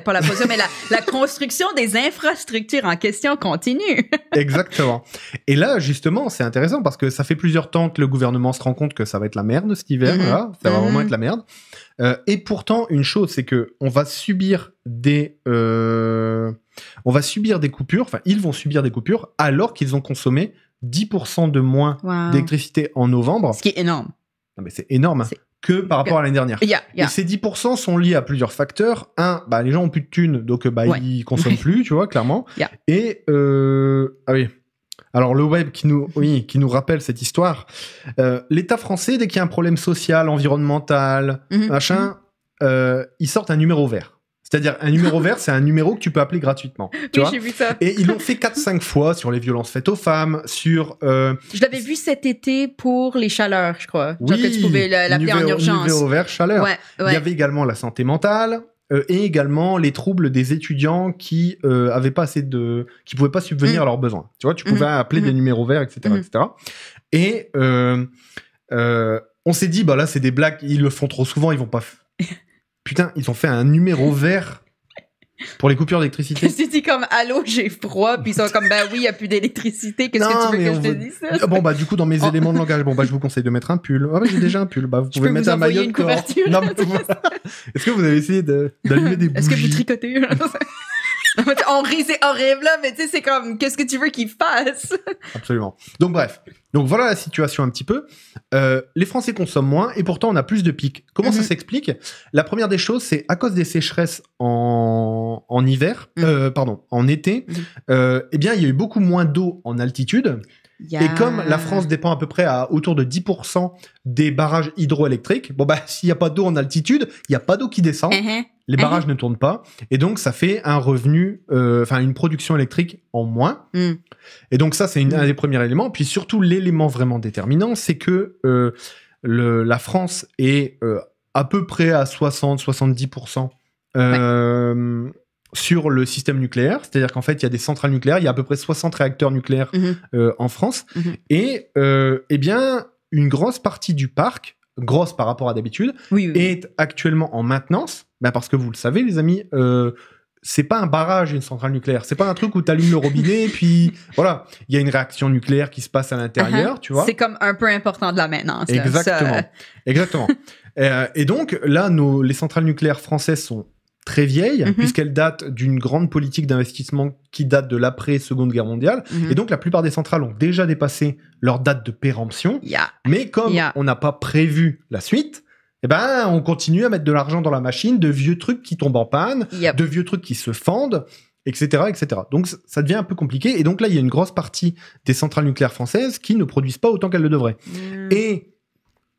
pas la position, mais la construction des infrastructures en question continue. Exactement. Et là, justement, c'est intéressant parce que ça fait plusieurs temps que le gouvernement se rend compte que ça va être la merde cet hiver. Mhm. Voilà, ça va Mhm. vraiment être la merde. Et pourtant, une chose, c'est que on va subir des coupures. Enfin, ils vont subir des coupures alors qu'ils ont consommé 10% de moins Wow. d'électricité en novembre. Ce qui est énorme. Non, mais c'est énorme C'est- que par rapport à l'année dernière. Yeah. Et ces 10% sont liés à plusieurs facteurs. Un, les gens ont plus de thunes, donc Ouais. ils consomment plus, tu vois, clairement. Yeah. Et ah oui. Alors le web qui nous rappelle cette histoire. L'État français, dès qu'il y a un problème social, environnemental, Mhm. machin, ils sortent un numéro vert. C'est-à-dire un numéro vert, c'est un numéro que tu peux appeler gratuitement. Tu Oui, vois. j'ai vu ça. Et ils l'ont fait 4-5 fois sur les violences faites aux femmes, sur Je l'avais vu cet été pour les chaleurs, je crois. Genre que tu pouvais l'appeler en urgence. numéro vert chaleur. Ouais, Il ouais. y avait également la santé mentale et également les troubles des étudiants qui avaient pas assez qui pouvaient pas subvenir à leurs besoins. Tu vois, tu pouvais appeler des numéros verts, etc., etc. Et on s'est dit, là, c'est des blagues, ils le font trop souvent, ils vont pas. Putain, ils ont fait un numéro vert pour les coupures d'électricité. Tu dis comme allô, j'ai froid, puis ils sont comme oui, il n'y a plus d'électricité, qu'est-ce Non, que tu veux mais que je on te veut- dise ça? Bon, du coup, dans mes éléments de langage, je vous conseille de mettre un pull. Ah, j'ai déjà un pull. Vous Je pouvez peux mettre vous un envoyer maillot de une corps. couverture. Non, mais voilà. Est-ce que vous avez essayé d'allumer des bougies? Est-ce que vous tricotez? On rit, c'est horrible là, mais tu sais, c'est comme qu'est-ce que tu veux qu'ils fassent? Absolument. Donc bref. Donc voilà la situation un petit peu. Les Français consomment moins et pourtant on a plus de pics. Comment ça s'explique? La première des choses, c'est à cause des sécheresses en hiver, en été, eh bien il y a eu beaucoup moins d'eau en altitude. Et comme la France dépend à peu près à autour de 10% des barrages hydroélectriques, s'il n'y a pas d'eau en altitude, il n'y a pas d'eau qui descend. Les barrages ne tournent pas. Et donc, ça fait un revenu, une production électrique en moins. Et donc, ça, c'est un des premiers éléments. Puis surtout, l'élément vraiment déterminant, c'est que la France est à peu près à 60-70% sur le système nucléaire. C'est-à-dire qu'en fait, il y a des centrales nucléaires. Il y a à peu près 60 réacteurs nucléaires en France. Et, eh bien, une grosse partie du parc, grosse par rapport à d'habitude, est actuellement en maintenance. Parce que vous le savez, les amis, c'est pas un barrage, une centrale nucléaire. C'est pas un truc où tu allumes le robinet, puis voilà. Il y a une réaction nucléaire qui se passe à l'intérieur, tu vois. C'est comme un peu important de la maintenance. Là. Exactement. Exactement. Et donc, là, les centrales nucléaires françaises sont très vieilles, puisqu'elles datent d'une grande politique d'investissement qui date de l'après-Seconde Guerre mondiale. Et donc, la plupart des centrales ont déjà dépassé leur date de péremption. Mais comme on n'a pas prévu la suite, on continue à mettre de l'argent dans la machine, de vieux trucs qui tombent en panne, de vieux trucs qui se fendent, etc., etc. Donc, ça devient un peu compliqué. Et donc là, il y a une grosse partie des centrales nucléaires françaises qui ne produisent pas autant qu'elles le devraient. Et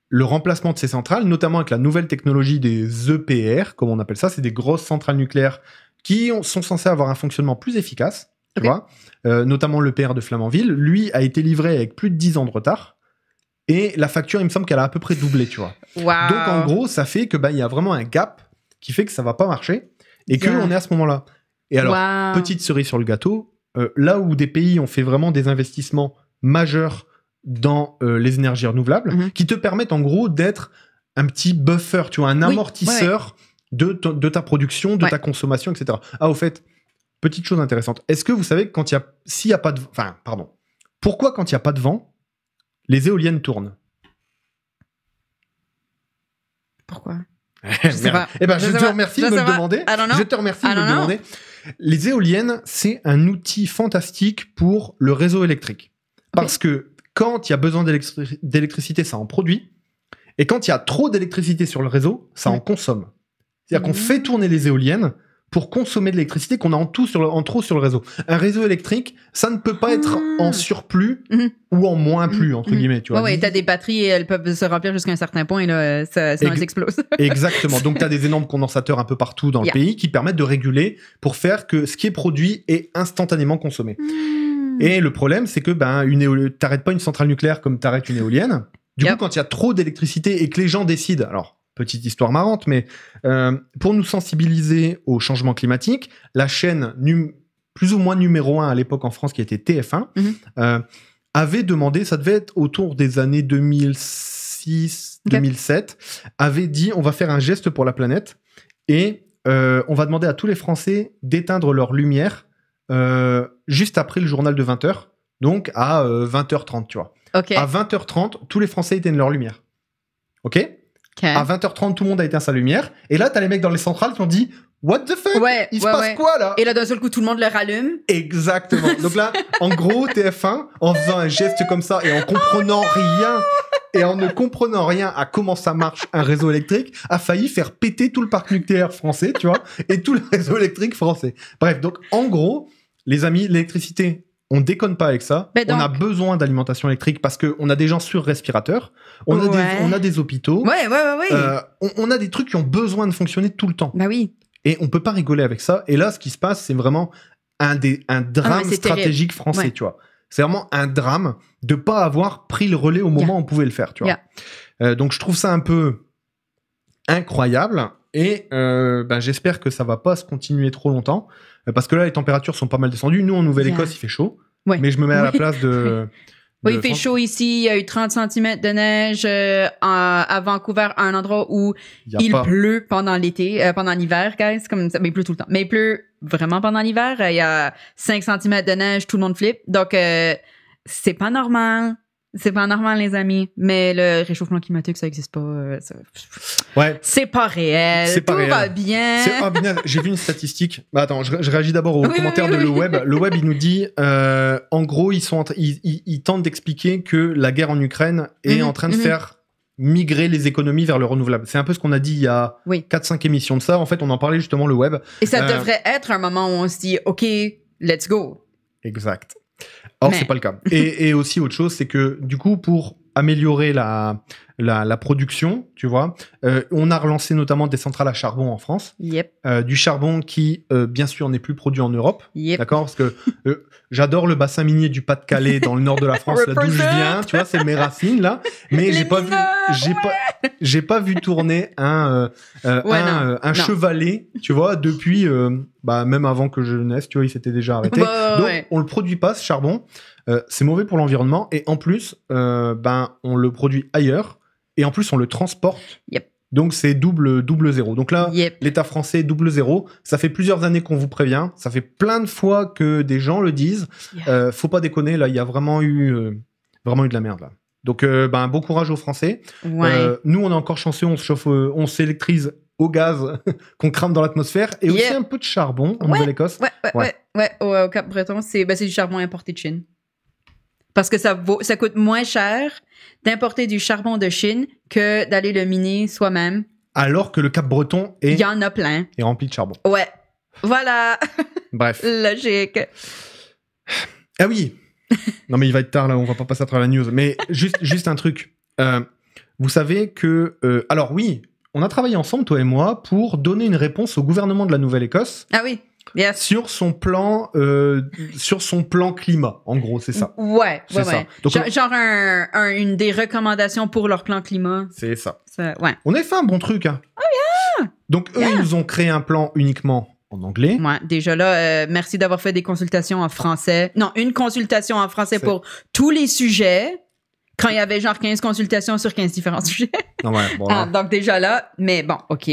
le remplacement de ces centrales, notamment avec la nouvelle technologie des EPR, comme on appelle ça, c'est des grosses centrales nucléaires qui sont censées avoir un fonctionnement plus efficace, tu vois, notamment l'EPR de Flamanville, lui a été livré avec plus de 10 ans de retard. Et la facture, il me semble qu'elle a à peu près doublé, tu vois. Wow. Donc, en gros, ça fait que il y a vraiment un gap qui fait que ça va pas marcher et qu'on est à ce moment-là. Et alors, petite cerise sur le gâteau, là où des pays ont fait vraiment des investissements majeurs dans les énergies renouvelables, qui te permettent en gros d'être un petit buffer, tu vois, un amortisseur de ta production, de ta consommation, etc. Ah, au fait, petite chose intéressante. Est-ce que vous savez que s'il y a pas de... pourquoi quand il n'y a pas de vent, les éoliennes tournent? Pourquoi? Je te remercie de me le demander. Je te remercie de me le demander. Les éoliennes, c'est un outil fantastique pour le réseau électrique. Parce que quand il y a besoin d'électricité, ça en produit. Et quand il y a trop d'électricité sur le réseau, ça en consomme. C'est-à-dire qu'on fait tourner les éoliennes pour consommer de l'électricité qu'on a en trop sur le réseau. Un réseau électrique, ça ne peut pas être en surplus ou en moins plus, entre guillemets. Tu vois. Oui, t'as des batteries, elles peuvent se remplir jusqu'à un certain point, et là, sinon elles explosent. Exactement. Donc, t'as des énormes condensateurs un peu partout dans le pays qui permettent de réguler pour faire que ce qui est produit est instantanément consommé. Et le problème, c'est que t'arrêtes pas une centrale nucléaire comme t'arrêtes une éolienne. Du coup, quand il y a trop d'électricité et que les gens décident... Alors, petite histoire marrante, mais pour nous sensibiliser au changement climatique, la chaîne plus ou moins numéro 1 à l'époque en France, qui était TF1, avait demandé, ça devait être autour des années 2006, 2007, avait dit on va faire un geste pour la planète et on va demander à tous les Français d'éteindre leur lumière juste après le journal de 20h, donc à 20h30, tu vois. Okay. À 20h30, tous les Français éteignent leur lumière. OK? À 20h30, tout le monde a éteint sa lumière. Et là, t'as les mecs dans les centrales qui ont dit what the fuck? Il se passe quoi, là? Et là, d'un seul coup, tout le monde le rallume. Exactement. Donc là, en gros, TF1, en faisant un geste comme ça et en comprenant rien, et en ne comprenant rien à comment ça marche un réseau électrique, a failli faire péter tout le parc nucléaire français, tu vois, et tout le réseau électrique français. Bref, donc en gros, les amis, l'électricité, on déconne pas avec ça. Donc, on a besoin d'alimentation électrique parce qu'on a des gens sur respirateurs, on a des hôpitaux, on a des trucs qui ont besoin de fonctionner tout le temps. Bah oui. Et on peut pas rigoler avec ça. Et là, ce qui se passe, c'est vraiment un drame stratégique français, tu vois. C'est vraiment un drame de pas avoir pris le relais au moment où on pouvait le faire, tu vois. Donc, je trouve ça un peu incroyable. Et j'espère que ça va pas se continuer trop longtemps. Parce que là, les températures sont pas mal descendues. Nous, en Nouvelle-Écosse, il fait chaud. Ouais. Mais je me mets à la place de... Oui, il fait chaud ici. Il y a eu 30 cm de neige à Vancouver, à un endroit où il pleut pendant l'été, pendant l'hiver, guys. Comme ça, mais il pleut tout le temps. Mais il pleut vraiment pendant l'hiver. Il y a 5 cm de neige, tout le monde flippe. Donc, c'est pas normal. C'est pas normal, les amis. Mais le réchauffement climatique, ça existe pas. C'est pas réel. Tout va bien. J'ai vu une statistique. Attends, je réagis d'abord aux commentaires de Le Web. Le Web, il nous dit, en gros, ils tentent d'expliquer que la guerre en Ukraine est en train de faire migrer les économies vers le renouvelable. C'est un peu ce qu'on a dit il y a 4-5 émissions de ça. En fait, on en parlait justement, Le Web. Et ça devrait être un moment où on se dit, OK, let's go. Exact. Or, c'est pas le cas. Et aussi, autre chose, c'est que, du coup, pour améliorer la production, tu vois, on a relancé notamment des centrales à charbon en France. Du charbon qui, bien sûr, n'est plus produit en Europe. D'accord? Parce que j'adore le bassin minier du Pas-de-Calais dans le nord de la France, là d'où je viens, tu vois, c'est mes racines, là. Mais j'ai pas vu tourner un chevalet, tu vois, depuis, même avant que je naisse, tu vois, il s'était déjà arrêté. Donc, on le produit pas, ce charbon. C'est mauvais pour l'environnement. Et en plus, on le produit ailleurs. Et en plus, on le transporte. Donc, c'est double zéro. Donc là, l'État français, double zéro. Ça fait plusieurs années qu'on vous prévient. Ça fait plein de fois que des gens le disent. Faut pas déconner. Là, il y a vraiment eu de la merde, là. Donc, bon courage aux Français. Nous, on est encore chanceux. On se chauffe, on s'électrise au gaz qu'on crame dans l'atmosphère. Et aussi un peu de charbon en Nouvelle-Écosse. Au Cap-Breton, c'est du charbon importé de Chine. Parce que ça coûte moins cher d'importer du charbon de Chine que d'aller le miner soi-même. Alors que le Cap-Breton il y en a plein. Est rempli de charbon. Ouais. Voilà. Bref. Logique. Ah oui. Non, mais il va être tard, là. On va pas passer à travers la news. Mais juste un truc. Vous savez que... alors oui, on a travaillé ensemble, toi et moi, pour donner une réponse au gouvernement de la Nouvelle-Écosse. Ah oui. Yes. Sur son plan climat, en gros, c'est ça. Ouais. Ça. Donc, genre une des recommandations pour leur plan climat. C'est ça. On a fait un bon truc, hein. Oh yeah. Donc eux, ils nous ont créé un plan uniquement en anglais. Ouais, déjà là, merci d'avoir fait des consultations en français. Non, une consultation en français pour tous les sujets. Quand il y avait genre 15 consultations sur 15 différents sujets. Donc déjà là, mais bon, OK.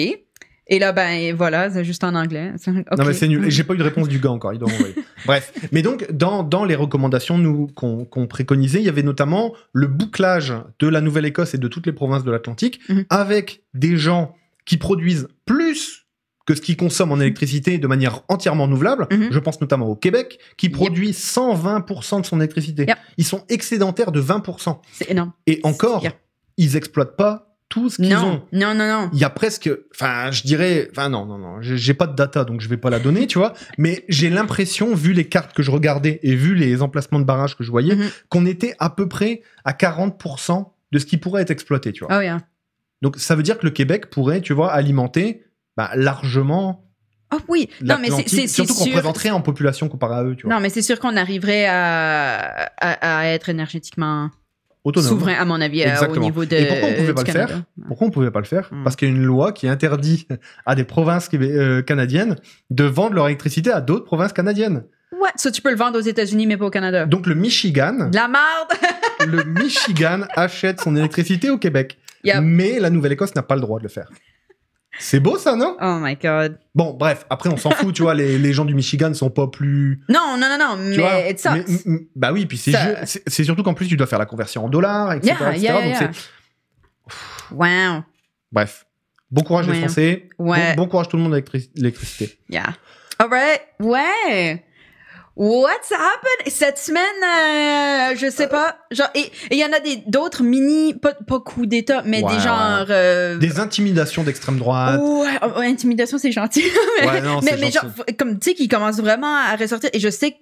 Et là, voilà, c'est juste en anglais. Okay. Non, mais c'est nul. Et j'ai pas eu de réponse du gars encore. Il doit m'envoyer. Bref. Mais donc, dans les recommandations qu'on préconisait, il y avait notamment le bouclage de la Nouvelle-Écosse et de toutes les provinces de l'Atlantique avec des gens qui produisent plus que ce qu'ils consomment en électricité de manière entièrement renouvelable. Je pense notamment au Québec, qui produit 120% de son électricité. Ils sont excédentaires de 20%. C'est énorme. Et encore, ils exploitent pas tout ce qu'ils ont. Non. Il y a presque, j'ai pas de data, donc je vais pas la donner, tu vois, mais j'ai l'impression, vu les cartes que je regardais et vu les emplacements de barrages que je voyais, qu'on était à peu près à 40% de ce qui pourrait être exploité, tu vois. Oh yeah. Donc, ça veut dire que le Québec pourrait, tu vois, alimenter largement... Ah oui, non, mais c'est surtout qu'on représenterait en population comparé à eux, tu vois. Non, mais c'est sûr qu'on arriverait à être énergétiquement... autonome. Souverain, à mon avis, au niveau de. Et pourquoi on pouvait pas le faire? Pourquoi on pouvait pas le faire? Parce qu'il y a une loi qui interdit à des provinces canadiennes de vendre leur électricité à d'autres provinces canadiennes. What? what? Ça, tu peux le vendre aux États-Unis, mais pas au Canada. Donc le Michigan, De la merde! le Michigan achète son électricité au Québec. Yep. Mais la Nouvelle-Écosse n'a pas le droit de le faire. C'est beau ça, non? Oh my God. Bon, bref, après on s'en fout, tu vois, les gens du Michigan ne sont pas plus... Non, Tu vois, mais it sucks. bah oui, puis Ça- c'est surtout qu'en plus tu dois faire la conversion en dollars, etc. Donc c'est... Wow. Bref, bon courage les Ouais. Français, Ouais. bon courage tout le monde avec l'électricité. Yeah. All right. Ouais. What's happened? Cette semaine, je sais pas. Genre, et il y en a d'autres mini, pas coups d'État, mais Ouais, des genres. Des intimidations d'extrême droite. Ouais, intimidation, c'est gentil. mais, Ouais, non, c'est mais genre, comme tu sais, qui commence vraiment à ressortir. Et je sais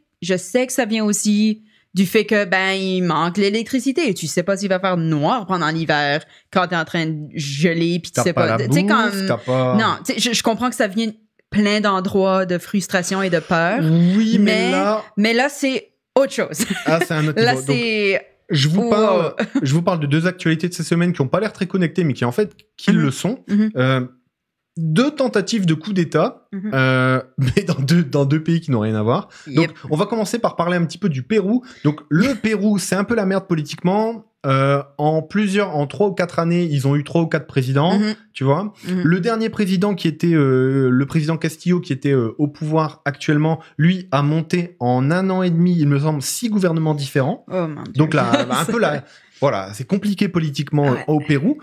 que ça vient aussi du fait que il manque l'électricité et tu sais pas s'il va faire noir pendant l'hiver quand t'es en train de geler puis tu T'as sais pas pas. la Tu sais bouffe, t'as pas... Non, tu sais, je comprends que ça vient plein d'endroits de frustration et de peur. Oui, mais là... Mais là, c'est autre chose. Ah, c'est un autre Là, niveau. Donc, c'est. je vous parle de deux actualités de ces semaines qui n'ont pas l'air très connectées, mais qui en fait, le sont. Deux tentatives de coup d'État, mais dans deux pays qui n'ont rien à voir. Donc, on va commencer par parler un petit peu du Pérou. Donc, le Pérou, c'est un peu la merde politiquement. En 3 ou 4 années, ils ont eu 3 ou 4 présidents, tu vois. Le dernier président qui était le président Castillo, qui était au pouvoir actuellement, lui a monté en 1 an et demi, il me semble, 6 gouvernements différents. Oh mon Dieu. Donc là, un peu là, voilà, c'est compliqué politiquement au Pérou.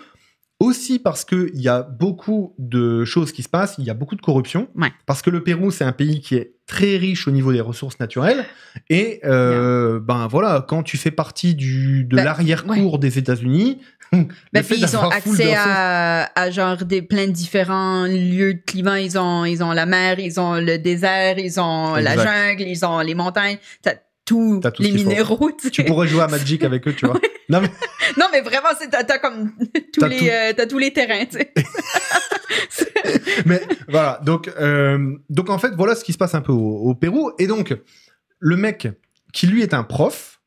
Aussi parce qu'il y a beaucoup de choses qui se passent, il y a beaucoup de corruption, parce que le Pérou, c'est un pays qui est très riche au niveau des ressources naturelles, et voilà, quand tu fais partie de l'arrière-cour des États-Unis... ils ont accès à genre plein de différents lieux de climat, ils ont la mer, ils ont le désert, ils ont la jungle, ils ont les montagnes... T'as tout les minéraux. Tu pourrais jouer à Magic avec eux, tu vois. Non, mais vraiment, t'as comme t'as tous les terrains, tu sais. Mais voilà, donc en fait, voilà ce qui se passe un peu au Pérou. Et donc, le mec qui, lui, est un prof,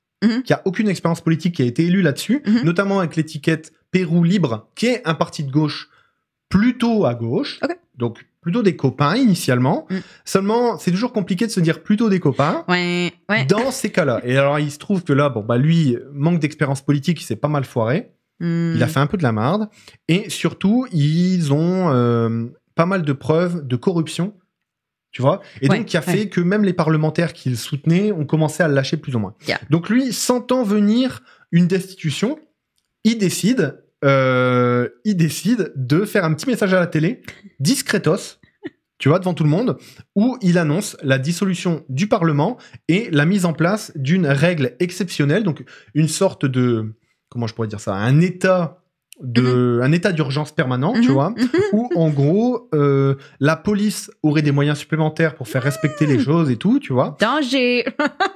qui a aucune expérience politique, qui a été élu là-dessus, notamment avec l'étiquette Pérou Libre, qui est un parti de gauche plutôt à gauche. Donc, plutôt des copains initialement. Seulement, c'est toujours compliqué de se dire plutôt des copains dans ces cas-là. Et alors, il se trouve que là, lui, manque d'expérience politique, il s'est pas mal foiré. Il a fait un peu de la marde. Et surtout, ils ont pas mal de preuves de corruption, tu vois. Et donc, qui a fait que même les parlementaires qui le soutenaient ont commencé à le lâcher plus ou moins. Donc lui, sentant venir une destitution, il décide de faire un petit message à la télé, discretos, tu vois, devant tout le monde, où il annonce la dissolution du Parlement et la mise en place d'une règle exceptionnelle, donc une sorte de, comment je pourrais dire ça, un état d'urgence permanent, tu vois, où en gros, la police aurait des moyens supplémentaires pour faire respecter les choses et tout, tu vois. Danger!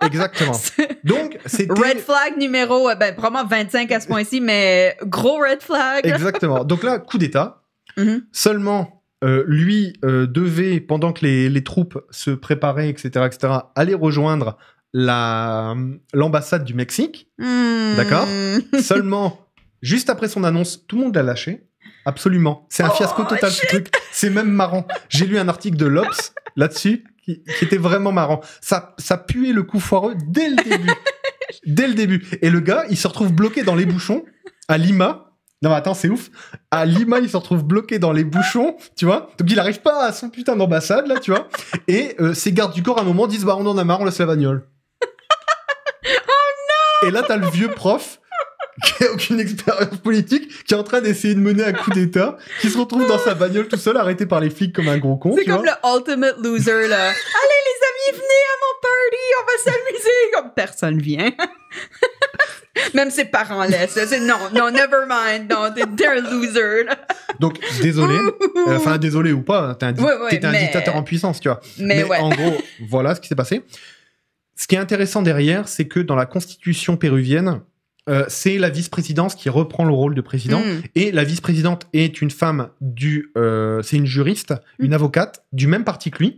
Exactement. Donc, c'était... Red flag numéro, probablement 25 à ce point-ci, mais gros red flag. Exactement. Donc là, coup d'État. Seulement, lui devait, pendant que les troupes se préparaient, etc., aller rejoindre l'ambassade du Mexique. D'accord? Seulement... Juste après son annonce, tout le monde l'a lâché. Absolument. C'est un fiasco total, ce truc. C'est même marrant. J'ai lu un article de l'Obs là-dessus qui était vraiment marrant. Ça puait le coup foireux dès le début. Dès le début. Et le gars, il se retrouve bloqué dans les bouchons à Lima. Non, mais attends, c'est ouf. À Lima, il se retrouve bloqué dans les bouchons, tu vois. Donc, il n'arrive pas à son putain d'ambassade, là, tu vois. Et ses gardes du corps, à un moment, disent, on en a marre, on laisse la bagnole. Oh non! Et là, t'as le vieux prof qui a aucune expérience politique, qui est en train d'essayer de mener un coup d'État, qui se retrouve dans sa bagnole tout seul, arrêté par les flics comme un gros con. C'est comme le ultimate loser, là. Allez, les amis, venez à mon party, on va s'amuser. Comme personne vient. Même ses parents laissent. C'est non, never mind. Non, t'es un loser, là. Donc, désolé. Enfin, désolé ou pas. T'étais un dictateur en puissance, tu vois. Mais en gros, voilà ce qui s'est passé. Ce qui est intéressant derrière, c'est que dans la constitution péruvienne, c'est la vice-présidence qui reprend le rôle de président. Et la vice-présidente est une femme c'est une juriste, une avocate du même parti que lui.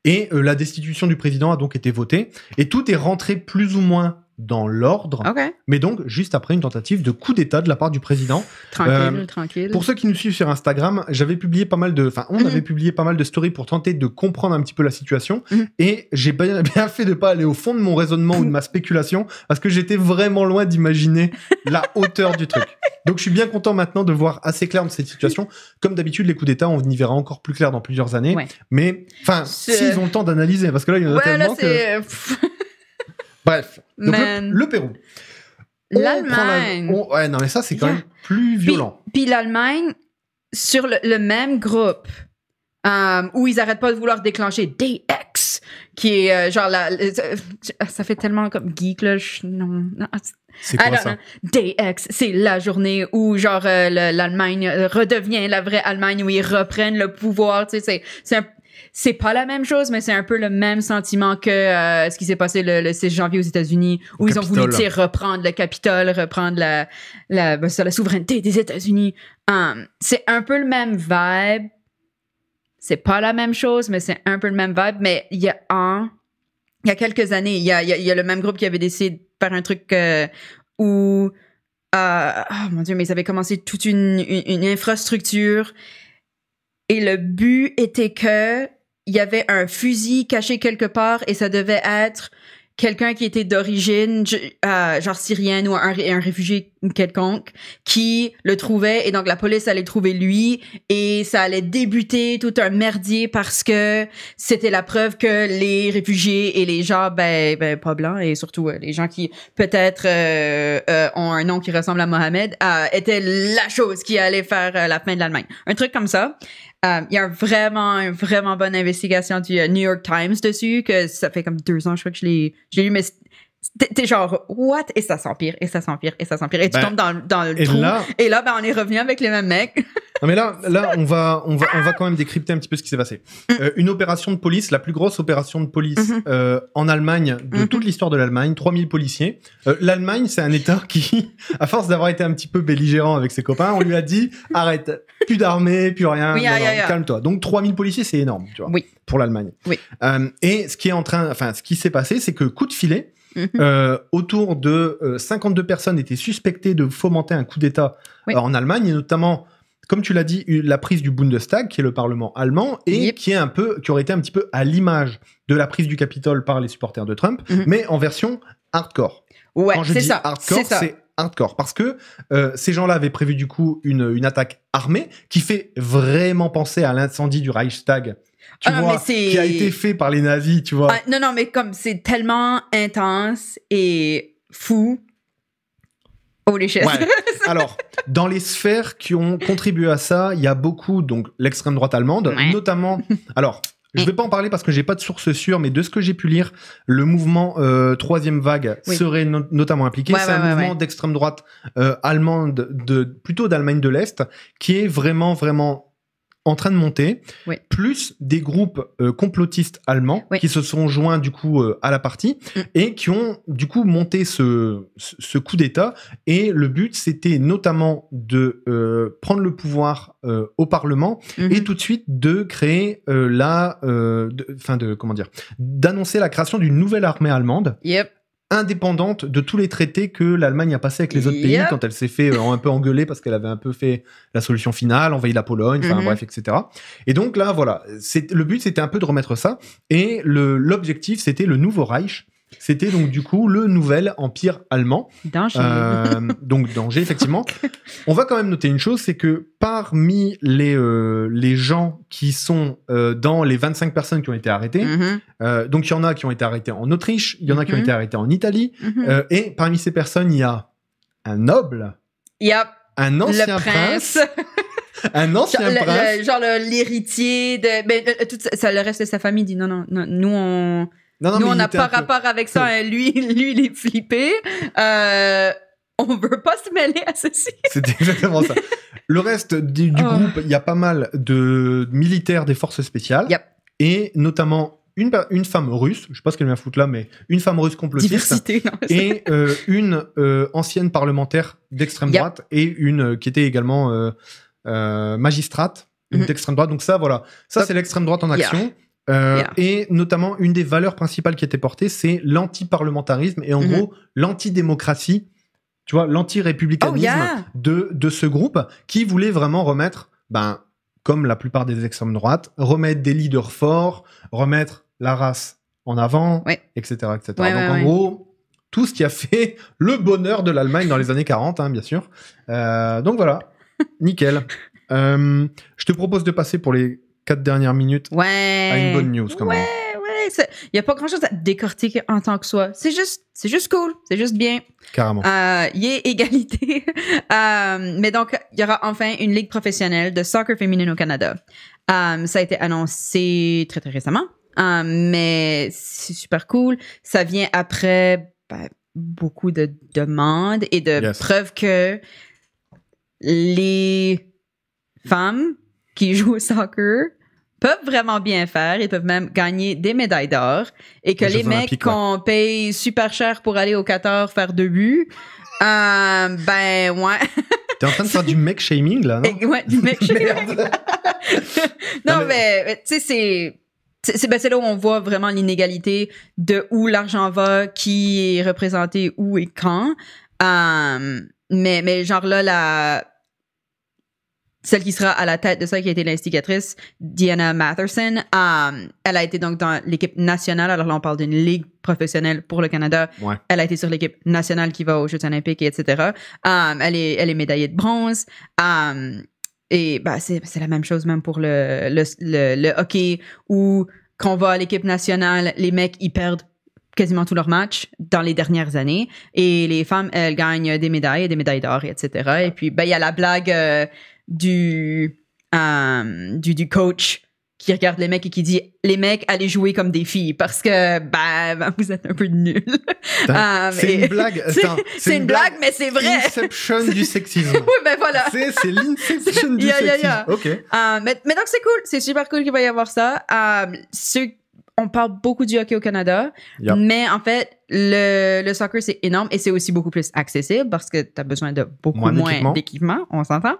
Et la destitution du président a donc été votée. Et tout est rentré plus ou moins dans l'ordre, mais donc juste après une tentative de coup d'État de la part du président. Tranquille. Pour ceux qui nous suivent sur Instagram, on avait publié pas mal de stories pour tenter de comprendre un petit peu la situation, et j'ai bien fait de pas aller au fond de mon raisonnement ou de ma spéculation, parce que j'étais vraiment loin d'imaginer la hauteur du truc. Donc je suis bien content maintenant de voir assez clair dans cette situation. Comme d'habitude, les coups d'État, on y verra encore plus clair dans plusieurs années, mais enfin, s'ils ont le temps d'analyser, parce que là, il y en a tellement que... Bref, donc le Pérou. L'Allemagne. Ouais, non, mais ça, c'est quand même plus violent. Puis l'Allemagne, sur le même groupe, où ils arrêtent pas de vouloir déclencher DX, qui est genre ça fait tellement comme geek, là. Non. C'est quoi ça? DX, c'est la journée où genre l'Allemagne redevient la vraie Allemagne, où ils reprennent le pouvoir. Tu sais, c'est pas la même chose, mais c'est un peu le même sentiment que ce qui s'est passé le 6 janvier aux États-Unis, où ils ont voulu reprendre le Capitole, reprendre la souveraineté des États-Unis. C'est un peu le même vibe. C'est pas la même chose, mais c'est un peu le même vibe. Mais il y a quelques années, il y a le même groupe qui avait décidé de faire un truc où... oh mon Dieu, mais ils avaient commencé toute une infrastructure. Et le but était que il y avait un fusil caché quelque part et ça devait être quelqu'un qui était d'origine genre syrienne ou un réfugié quelconque qui le trouvait, et donc la police allait trouver lui et ça allait débuter tout un merdier parce que c'était la preuve que les réfugiés et les gens pas blancs, et surtout les gens qui peut-être ont un nom qui ressemble à Mohamed étaient la chose qui allait faire la fin de l'Allemagne. Un truc comme ça. Il y a une vraiment bonne investigation du New York Times dessus, que ça fait comme 2 ans, je crois que je l'ai lu, mais t'es genre, what? Et ça s'empire, et ça s'empire, et ça s'empire, et tu tombes dans le trou. Et là, on est revenu avec les mêmes mecs. Non, mais là, on va quand même décrypter un petit peu ce qui s'est passé. Une opération de police, la plus grosse opération de police en Allemagne, de toute l'histoire de l'Allemagne, 3000 policiers. L'Allemagne, c'est un État qui, à force d'avoir été un petit peu belligérant avec ses copains, on lui a dit, arrête, plus d'armée, plus rien, calme-toi. Donc 3000 policiers, c'est énorme, tu vois, pour l'Allemagne. Oui. Et ce qui s'est passé, c'est que coup de filet, autour de 52 personnes étaient suspectées de fomenter un coup d'État en Allemagne, et notamment, comme tu l'as dit, la prise du Bundestag, qui est le parlement allemand, et qui aurait été un petit peu à l'image de la prise du Capitole par les supporters de Trump, mais en version hardcore. Ouais, quand je dis hardcore, c'est hardcore, parce que ces gens-là avaient prévu du coup une attaque armée qui fait vraiment penser à l'incendie du Reichstag. Tu vois, qui a été fait par les nazis, tu vois. Non, mais comme c'est tellement intense et fou. Holy shit. Ouais. Alors, dans les sphères qui ont contribué à ça, il y a beaucoup, donc l'extrême droite allemande, notamment. Alors, je vais pas en parler parce que j'ai pas de source sûre, mais de ce que j'ai pu lire, le mouvement troisième vague serait notamment impliqué. C'est un mouvement d'extrême droite allemande, plutôt d'Allemagne de l'Est, qui est vraiment en train de monter, plus des groupes complotistes allemands qui se sont joints du coup à la partie et qui ont du coup monté ce coup d'État. Et le but, c'était notamment de prendre le pouvoir au Parlement et tout de suite de créer d'annoncer la création d'une nouvelle armée allemande. Indépendante de tous les traités que l'Allemagne a passés avec les autres pays quand elle s'est fait un peu engueuler parce qu'elle avait un peu fait la solution finale, envahi la Pologne, bref, etc. Et donc là, voilà, le but, c'était un peu de remettre ça. Et l'objectif, c'était le nouveau Reich. C'était donc du coup le nouvel empire allemand. Danger. Donc danger, effectivement. On va quand même noter une chose, c'est que parmi les gens qui sont dans les 25 personnes qui ont été arrêtées, donc il y en a qui ont été arrêtés en Autriche, il y en a qui ont été arrêtés en Italie, et parmi ces personnes, il y a un noble, un ancien prince. Un ancien prince. Genre l'héritier de... tout ça, le reste de sa famille dit non, nous on n'a pas rapport avec ça. Hein. Lui, il est flippé. On veut pas se mêler à ceci. C'est exactement ça. Le reste du groupe, il y a pas mal de militaires des forces spéciales. Et notamment une femme russe, je sais pas ce qu'elle vient foutre là, mais une femme russe complotiste. Diversité, non, et une ancienne parlementaire d'extrême droite et une qui était également magistrate d'extrême droite. Donc ça, voilà. Ça, c'est l'extrême droite en action. Et notamment, une des valeurs principales qui était portée, c'est l'anti-parlementarisme et en gros, l'antidémocratie, tu vois, l'anti-républicanisme de ce groupe qui voulait vraiment remettre, comme la plupart des extrêmes droites, remettre des leaders forts, remettre la race en avant, etc. etc. Donc en gros, tout ce qui a fait le bonheur de l'Allemagne dans les années 40, hein, bien sûr. Donc voilà, nickel. Je te propose de passer pour les 4 dernières minutes à une bonne news. Il n'y a pas grand-chose à décortiquer en tant que soi. C'est juste cool. C'est juste bien. Carrément. Il y a égalité. Mais donc, il y aura enfin une ligue professionnelle de soccer féminine au Canada. Ça a été annoncé très, très récemment. Mais c'est super cool. Ça vient après beaucoup de demandes et de preuves que les femmes qui jouent au soccer peuvent vraiment bien faire et peuvent même gagner des médailles d'or et que les mecs qu'on paye super cher pour aller au Qatar faire 2 buts, T'es en train de faire du mec shaming là, non? Ouais, du mec shaming. Non, mais tu sais, c'est là où on voit vraiment l'inégalité de où l'argent va, qui est représenté où et quand. Mais genre là, celle qui sera à la tête de ça, qui a été l'instigatrice, Diana Matherson, elle a été donc dans l'équipe nationale. Alors là, on parle d'une ligue professionnelle pour le Canada. Ouais. Elle a été sur l'équipe nationale qui va aux Jeux olympiques, etc. Elle est médaillée de bronze. Et c'est la même chose même pour le hockey, où quand on va à l'équipe nationale, les mecs, ils perdent quasiment tous leurs matchs dans les dernières années. Et les femmes, elles gagnent des médailles d'or, etc. Et puis, il y a la blague du coach qui regarde les mecs et qui dit « Les mecs, allez jouer comme des filles parce que vous êtes un peu nuls. » C'est une blague. C'est une blague, mais c'est vrai. Inception du sexisme. Oui, voilà. C'est l'inception du sexisme. OK. Mais donc, c'est cool. C'est super cool qu'il va y avoir ça. On parle beaucoup du hockey au Canada, mais en fait, le soccer, c'est énorme et c'est aussi beaucoup plus accessible parce que tu as besoin de beaucoup moins d'équipement, on s'entend.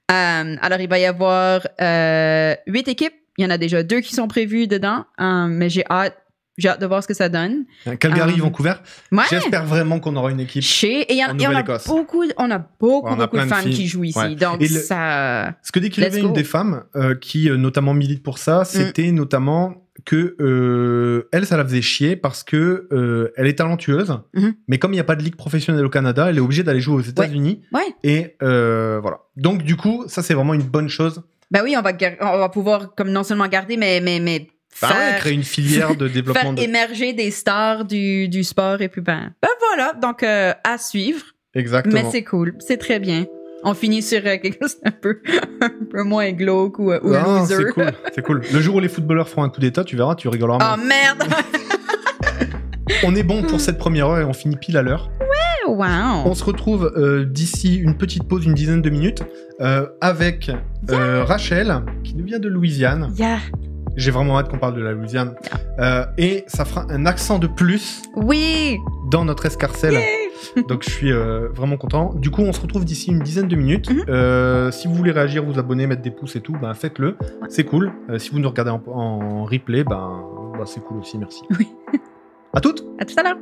Alors, il va y avoir 8 équipes. Il y en a déjà 2 qui sont prévues dedans, mais j'ai hâte de voir ce que ça donne. Calgary, Vancouver. Ouais. J'espère vraiment qu'on aura une équipe. Et on a beaucoup de femmes qui jouent ici. Ouais. Donc, ce que décrivait une des femmes qui notamment milite pour ça, c'était notamment que elle, ça la faisait chier parce que elle est talentueuse, mais comme il n'y a pas de ligue professionnelle au Canada, elle est obligée d'aller jouer aux États-Unis. Ouais. Et voilà. Donc, du coup, ça, c'est vraiment une bonne chose. Oui, on va pouvoir comme non seulement garder, mais créer une filière de développement. Faire émerger des stars du sport et puis voilà. Donc, à suivre. Exactement. Mais c'est cool. C'est très bien. On finit sur quelque chose un peu moins glauque ou loser. C'est cool. Le jour où les footballeurs feront un coup d'état, tu verras, tu rigoleras moins. Oh merde! On est bon pour cette première heure et on finit pile à l'heure. Ouais, wow. On se retrouve d'ici une petite pause, une dizaine de minutes, avec Rachel, qui nous vient de Louisiane. Yeah. J'ai vraiment hâte qu'on parle de la Louisiane. Et ça fera un accent de plus dans notre escarcelle. Yeah. Donc je suis vraiment content. Du coup, on se retrouve d'ici une dizaine de minutes. Si vous voulez réagir, vous abonner, mettre des pouces et tout, faites-le. Ouais. C'est cool. Si vous nous regardez en replay, c'est cool aussi. Merci. Oui. À toutes. À tout à l'heure.